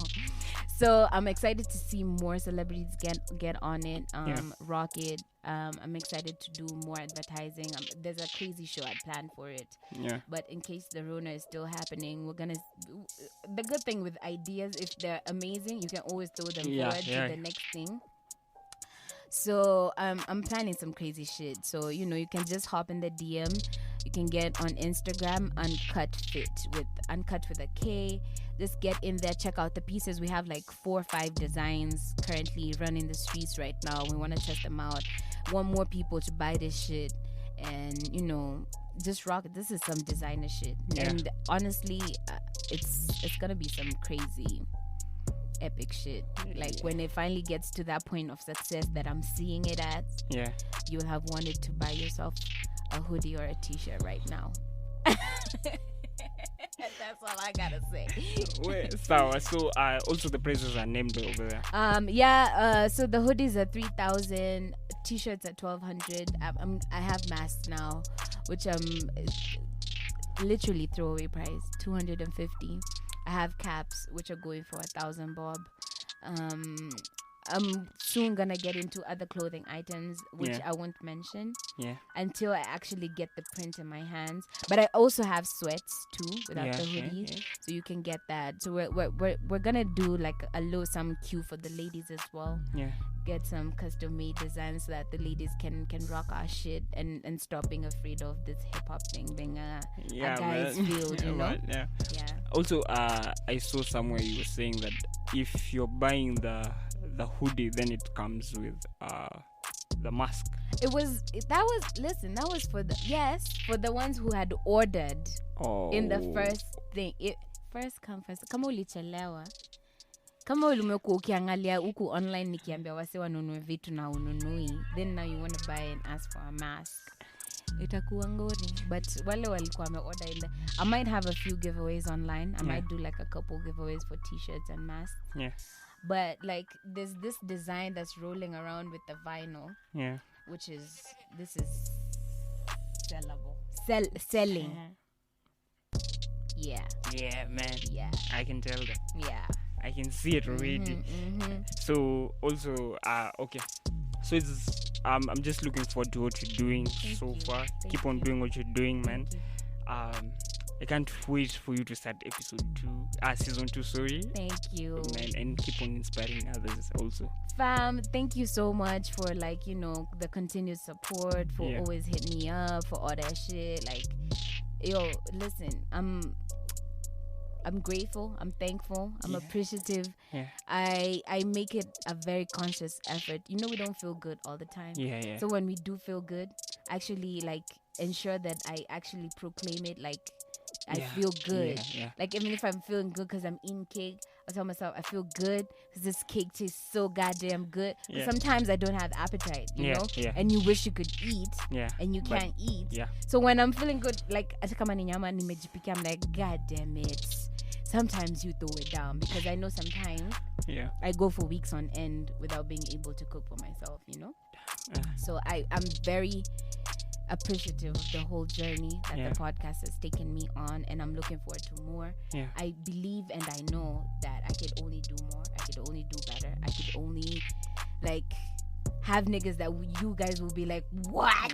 So I'm excited to see more celebrities get on it, rock it. I'm excited to do more advertising. There's a crazy show I planned for it. Yeah. But in case the Rona is still happening, the good thing with ideas, if they're amazing, you can always throw them forward to the next thing. So I'm planning some crazy shit. So, you can just hop in the DM. You can get on Instagram, Uncut with a K. Just get in there, check out the pieces. We have like 4 or 5 designs currently running the streets right now. We want to test them out. Want more people to buy this shit. And, just rock it. This is some designer shit. Yeah. And honestly, it's going to be some crazy epic shit. Like when it finally gets to that point of success that I'm seeing it at, you'll have wanted to buy yourself a hoodie or a t-shirt right now. That's all I gotta say. So also the prices are named over there. So the hoodies are 3,000, t-shirts at 1,200. I have masks now, which literally throwaway price, 250. I have caps, which are going for 1,000 bob. I'm soon gonna get into other clothing items, which I won't mention until I actually get the print in my hands. But I also have sweats too, without the hoodie, so you can get that. So we're gonna do like some queue for the ladies as well. Get some custom made designs so that the ladies can rock our shit and stop being afraid of this hip hop thing being a guy's field, Also, I saw somewhere you were saying that if you're buying the hoodie, then it comes with the mask. That was for the ones who had ordered in the first thing. First come first. Kama ulichelewa, kama ulimekuwa ukiangalia huku online nikiambia wase wanunue vitu na ununui, then now you want to buy and ask for a mask, itakuwa ngori. But wale walikuwa wameorder in I might have a few giveaways online. I might do like a couple giveaways for t-shirts and masks. But like there's this design that's rolling around with the vinyl, which is sellable, selling. Yeah, man. Yeah, I can tell that. Yeah, I can see it already. So also, okay. So it's I'm just looking forward to what you're doing so far. Keep on doing what you're doing, man. I can't wait for you to start season 2, sorry. Thank you. Man, and keep on inspiring others also. Fam, thank you so much for the continued support, for always hitting me up, for all that shit. Like, yo, listen, I'm grateful, I'm thankful, I'm appreciative. I make it a very conscious effort. We don't feel good all the time. So when we do feel good, actually ensure that I actually proclaim it I feel good. Like even if I'm feeling good because I'm eating cake, I tell myself I feel good because this cake tastes so goddamn good. But sometimes I don't have appetite, you know? And you wish you could eat and you can't eat. So when I'm feeling good, like kama ni nyama nimejipikia, I'm like, god damn it. Sometimes you throw it down because I know sometimes I go for weeks on end without being able to cook for myself, So I'm very appreciative of the whole journey that the podcast has taken me on, and I'm looking forward to more. I believe and I know that I could only do more, I could only do better, I could only have niggas that you guys will be like, what?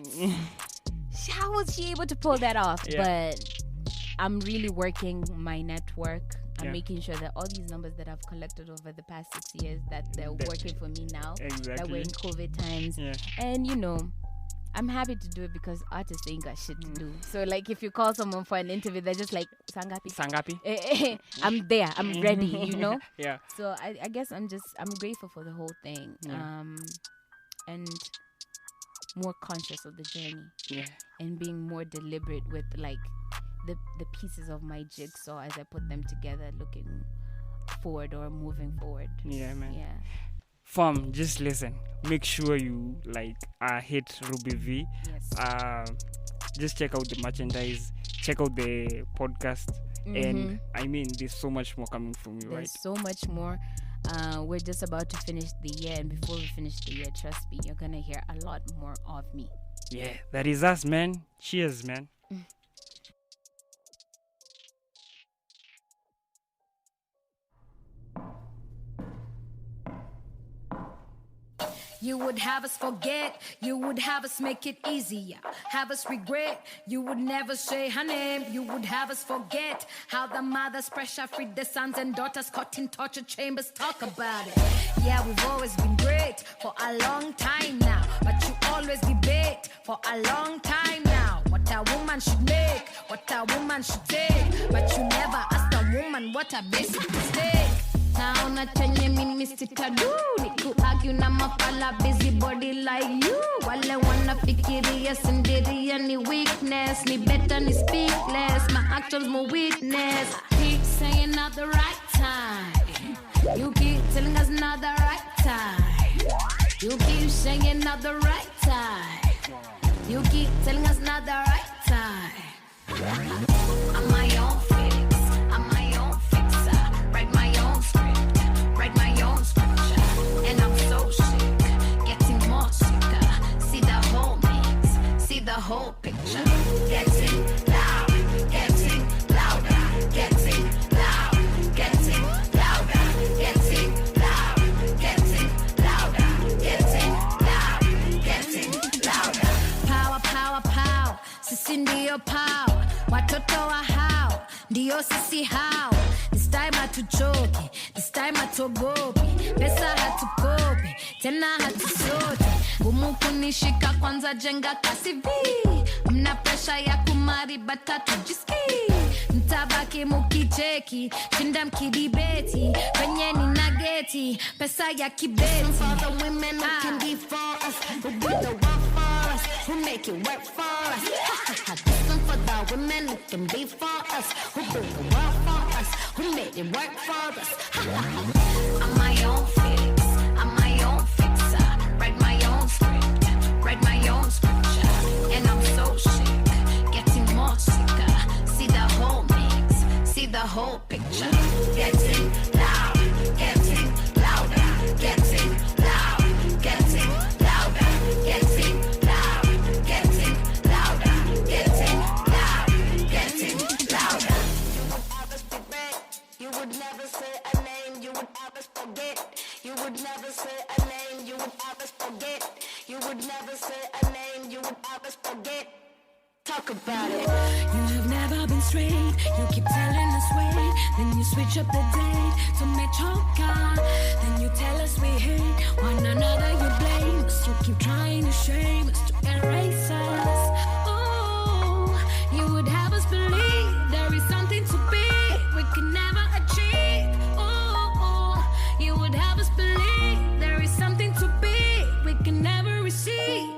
How was she able to pull that off? But I'm really working my network. I'm making sure that all these numbers that I've collected over the past 6 years, that they're working for me now, that we're in COVID times. And I'm happy to do it because artists ain't got shit to do. So if you call someone for an interview, they're just like, Sangapi. I'm there, I'm ready, So I guess I'm grateful for the whole thing. And more conscious of the journey. And being more deliberate with the pieces of my jigsaw as I put them together, looking forward or moving forward. Fam, just listen. Make sure you hit Ruby V. Just check out the merchandise. Check out the podcast. And I mean, there's so much more coming from you, right? There's so much more. We're just about to finish the year, and before we finish the year, trust me, you're gonna hear a lot more of me. Yeah, that is us, man. Cheers, man. You would have us forget, you would have us make it easier, have us regret, you would never say her name, you would have us forget how the mothers pressure freed their sons and daughters caught in torture chambers. Talk about it. Yeah, we've always been great for a long time now, but you always debate for a long time now what a woman should make, what a woman should take, but you never asked a woman what a basic mistake. Naona chenye mimi sitadu ni kuargue na mafala busybody like you. Wale wanafikiria sindiria ni weakness, ni better ni speak less, my actions more weakness. Keep saying not the right time, you keep telling us not the right time, you keep saying not the right time, you keep telling us not the right time. I'm my own fix, I'm my own fixer, write my own script, write my own scripture, and I'm so sick, getting more sicker. See the whole mix, see the whole picture. Getting loud, getting louder, getting loud, getting louder, getting loud, getting louder, getting loud, getting louder. Power, power, power, sisi ndio power, watoto wa hao ndio sisi hao. This time hatuchoki, this time hatuogopi, pesa hatukopi, tena hatusoti. Gumu kunishika kwanza jenga kasi vi, mna presha ya kumari batatu jiski. Mtabaki mukicheki, shinda mkidibeti, penye ni nageti, pesa ya kibeti. For the women who can be for us, who do the work for us, who make it work for us. This one for the women who can be for us, who do the work for us, who made it work for us. I'm my own fix, I'm my own fixer, write my own script, write my own scripture, and I'm so sick, getting more sicker. See the whole mix, see the whole picture. Getting loud, getting louder, getting loud, getting louder, getting loud, getting louder, getting loud, getting louder. You would never say a name, you would always forget. You would never say a name, you would always forget. You would never say a name, you would always forget. Talk about it. You have never been straight, you keep telling us wait, then you switch up the date to make choker. Then you tell us we hate one another, you blame us, you keep trying to shame us, to erase us. Oh, you would have us believe there is something to be we can never achieve. Oh, you would have us believe there is something to be we can never receive.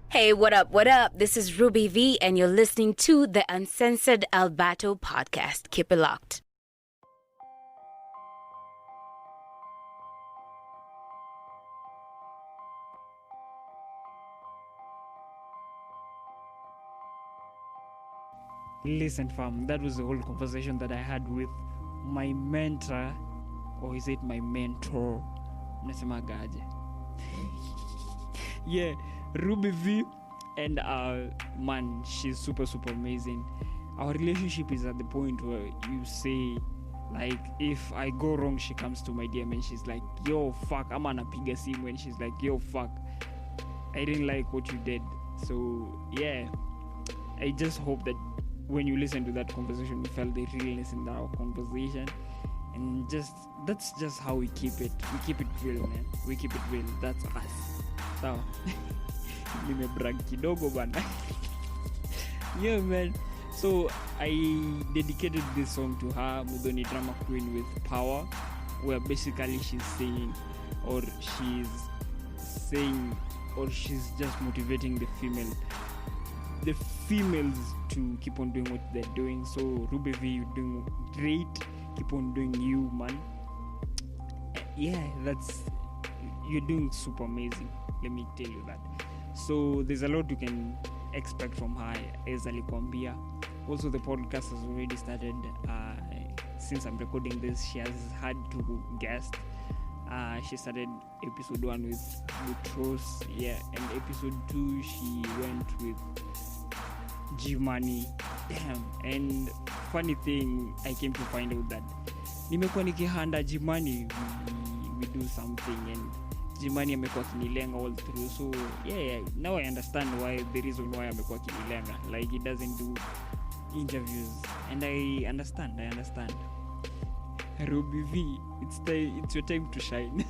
Hey, what up, what up? This is Ruby V, and you're listening to the Uncensored Albato podcast. Keep it locked. Listen, fam, that was the whole conversation that I had with my mentor, or is it my mentor? Nasema gaje. Yeah, Ruby V, and man, she's super amazing. Our relationship is at the point where you say, like, if I go wrong, she comes to my DM and she's like, yo, fuck, I'm on a piga sim, when she's like, yo, fuck, I didn't like what you did. So yeah, I just hope that when you listen to that conversation, you felt the realness in our conversation, and that's just how we keep it. We keep it real, man. We keep it real. That's us. So nimebrag kidogo bana. Yeah, man. So I dedicated this song to her, Mudhoni Drama Queen with Power, where basically she's just motivating the females to keep on doing what they're doing. So Ruby V, you're doing great. Keep on doing you, man. you're doing super amazing. Let me tell you that. So there's a lot you can expect from her, as Alikwambia. Also, the podcast has already started. Since I'm recording this, she has had 2 guests. She started episode 1 with Butros, and episode 2 she went with G-Money. Damn. And funny thing, I came to find out that nimekuwa nikihanda G-Money, we do something, and G-Money amekuwa kinilenga all through. So now I understand why, the reason why amekuwa kinilenga. Like, he doesn't do interviews, and I understand. Ruby V, it's your time to shine.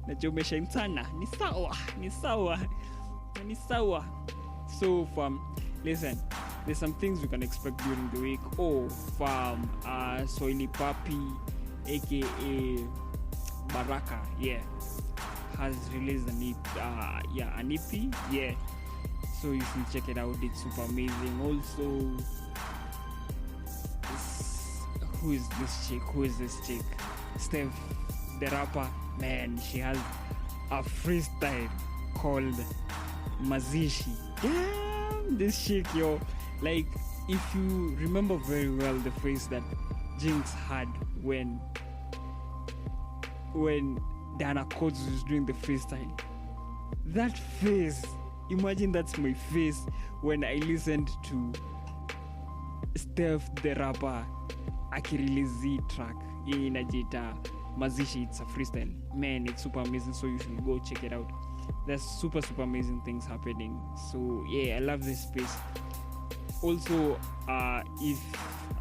Najua umeshine sana. Ni sawa. So listen, there's some things we can expect during the week. Soily Papi, aka Baraka, has released an EP. So you should check it out. It's super amazing. Also, who is this chick? Steph, the rapper. Man, she has a freestyle called Mazishi. Damn, this chick, yo. Like, if you remember very well the phrase that Jinx had when Diana Codes was doing the freestyle. That face, imagine that's my face when I listened to Steph the rapper akirelease track inajita Mazishi. It's a freestyle. Man, it's super amazing, so you should go check it out. There's super amazing things happening. So I love this space. Also, if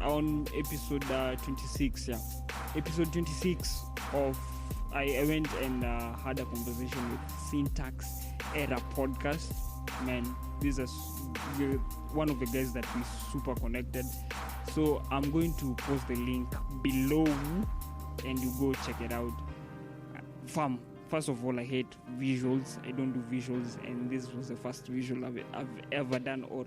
on episode 26 of I went and had a conversation with Syntax Era Podcast. Man, this is one of the guys that we super connected. So I'm going to post the link below and you go check it out. First of all, I hate visuals. I don't do visuals, and this was the first visual I've ever done or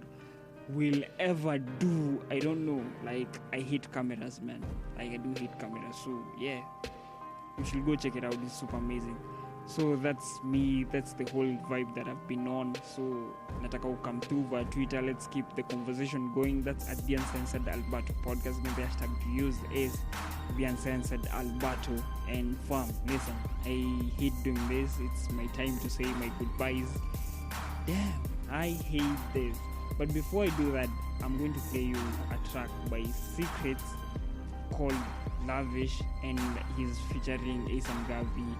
will ever do. I don't know. Like, I hate cameras, man. Like, I do hate cameras. So you should go check it out. It's super amazing. So that's me. That's the whole vibe that I've been on. So nataka ukam tu over Twitter. Let's keep the conversation going. That's at the Uncensored Albato podcast. The hashtag to use is the Uncensored Albato. And listen, I hate doing this. It's my time to say my goodbyes. Damn, I hate this. But before I do that, I'm going to play you a track by Secrets called Lavish, and he's featuring Asan Gavi,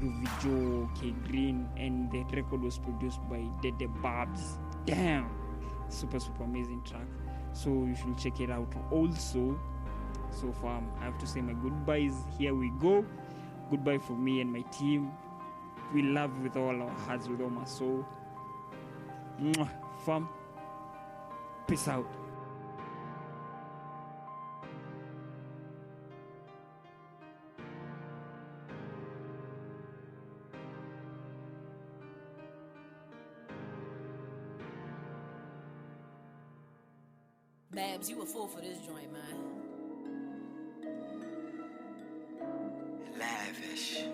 Groovy Joe, K Green, and the record was produced by Dede Babs. Damn, super amazing track. So you should check it out. Also, so far I have to say my goodbyes. Here we go. Goodbye for me and my team. We love with all our hearts, with all my soul. Fam, peace out. Babs, you a fool for this joint, man. Lavish.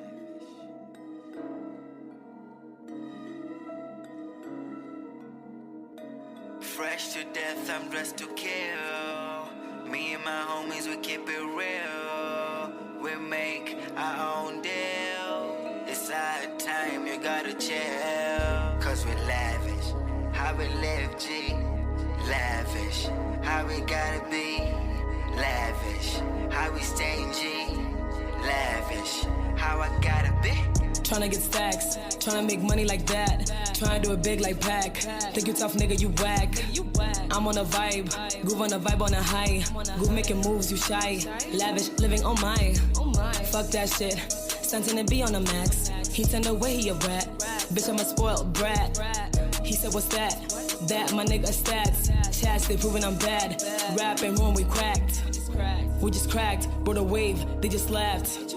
Fresh to death, I'm dressed to kill. Me and my homies, we keep it real. We make our own deal. It's our time, you gotta chill. Cause we lavish. How we live, G. Lavish. How we gotta be. Lavish. How we stay G. Lavish. How I gotta be. Tryna get stacks, tryna make money like that. Tryna do it big like Pac. Think you tough, nigga, you whack. I'm on a vibe, groove on a vibe on a high. Groove making moves, you shy. Lavish, living on my. Fuck that shit, stunting and be on the max. He turned away, he a rat. Bitch, I'm a spoiled brat. He said, what's that? That, my nigga stats. Chats, they proving I'm bad. Rap and room, we cracked. We just cracked, brought a wave, they just laughed.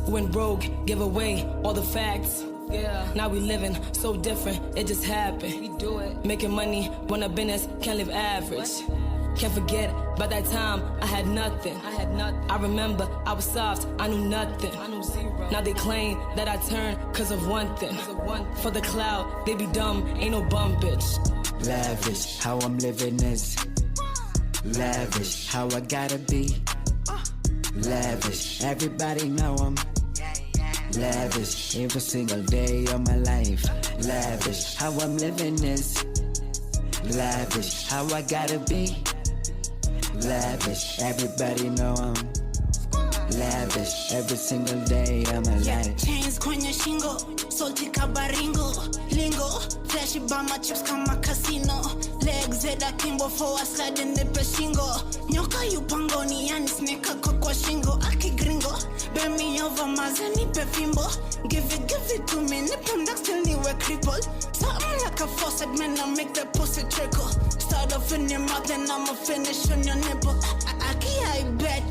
Went rogue, give away all the facts. Now we living so different, it just happened. We do it. Making money, run a business, can't live average. Can't forget, by that time, I had nothing. I remember, I was soft, I knew nothing. Now they claim that I turned cause of one thing. For the cloud, they be dumb, ain't no bum bitch. Lavish, how I'm living is lavish, how I gotta be lavish. Everybody know I'm lavish, every single day of my life. Lavish, how I'm living is lavish, how I gotta be lavish. Everybody know I'm lavish, every single day of my life. Chains kwenye shingo, salty kabaringo, lingo, flashy bama chips kama casino. Legs zeda kimbo for a slide in the peshingo. Nyoka yupangoni yani snake kwa shingo. Aki gringo, bear me over mazani pefimbo. Give it to me, nipple duck still niwe crippled. Something like a faucet, man, I make the pussy trickle. Start off in your mouth and I'ma finish on your nipple. I bet,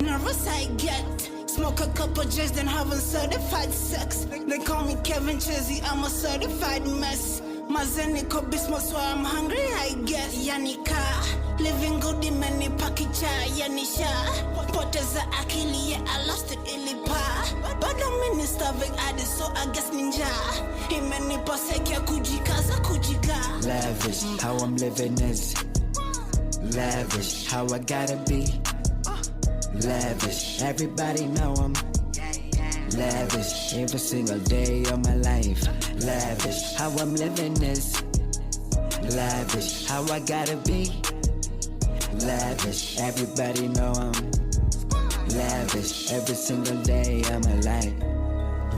nervous I get. Smoke a couple J's, then having certified sex. They call me Kevin Chizzy, I'm a certified mess. Mazeniko bismo, so I'm hungry, I guess. Yanika, living good in many pakicha, Yanisha. Poteza akili, yeah, I lost it, ilipa. But I'm in starving, I did so I guess ninja. Imeni posekia kujikaza kujika. Lavish, how I'm living is lavish, how I gotta be lavish. Everybody know I'm lavish, every single day of my life. Lavish, how I'm living is lavish, how I gotta be lavish. Everybody know I'm lavish, every single day of my life.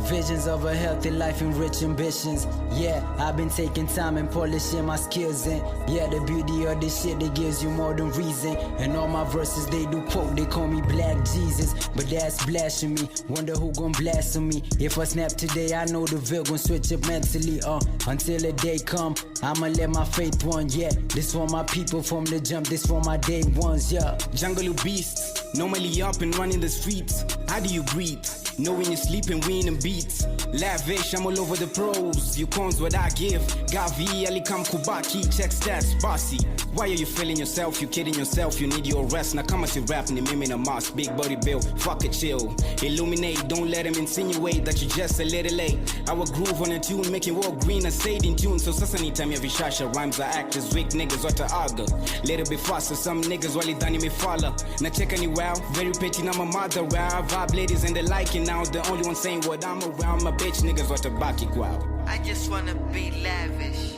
Visions of a healthy life and rich ambitions. Yeah, I've been taking time and polishing my skills. And yeah, the beauty of this shit, it gives you more than reason. And all my verses, they do quote, they call me Black Jesus. But that's blasphemy, wonder who gon' blaspheme me. If I snap today, I know the veil gon' switch up mentally. Until the day come, I'ma let my faith run. Yeah, this for my people from the jump, this for my day ones, yeah. Jungle beasts, normally up and running the streets. How do you breathe? Know when you're sleeping, we in them beats. Lavish, I'm all over the pros. You cons what I give. Gavi, Alikam Kubaki, check stats, bossy. Why are you feeling yourself? You kidding yourself, you need your rest. Now come as you rap, ni mimi na mask, big body build. Fuck it, chill. Illuminate, don't let him insinuate that you're just a little late. Our groove on a tune, making walk green and stayed in tune. So sasa ni time ya vishasha, rhymes are actors, weak niggas what to argue. Little bit faster, some niggas walidhani me follow. Na check any wow, very petty, na my mother wow. Vibe ladies and they liking now, the only one saying what I'm around. My bitch niggas what to baki wow. I just wanna be lavish.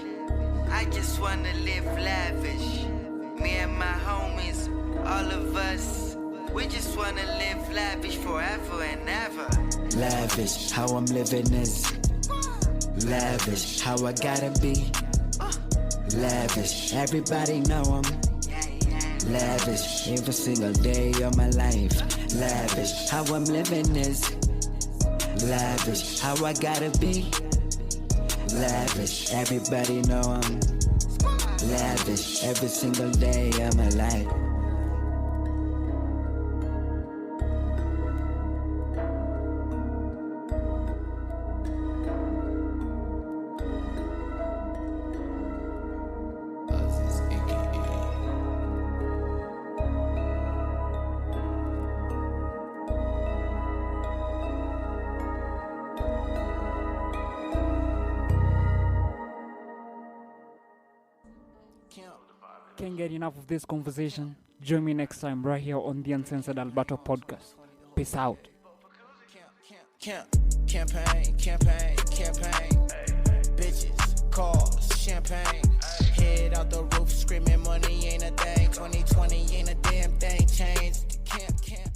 I just wanna live lavish. Me and my homies, all of us, we just wanna live lavish forever and ever. Lavish, how I'm living is lavish, how I gotta be lavish. Everybody know I'm lavish, every single day of my life. Lavish, how I'm living is lavish, how I gotta be lavish. Everybody know I'm lavish, every single day of my life. Can't get enough of this conversation. Join me next time right here on the Uncensored Albato podcast. Peace out. Campaign. Bitches, cars, champagne. Head out the roof, screaming money ain't a thing. 2020 ain't a damn thing. Changed. Camp.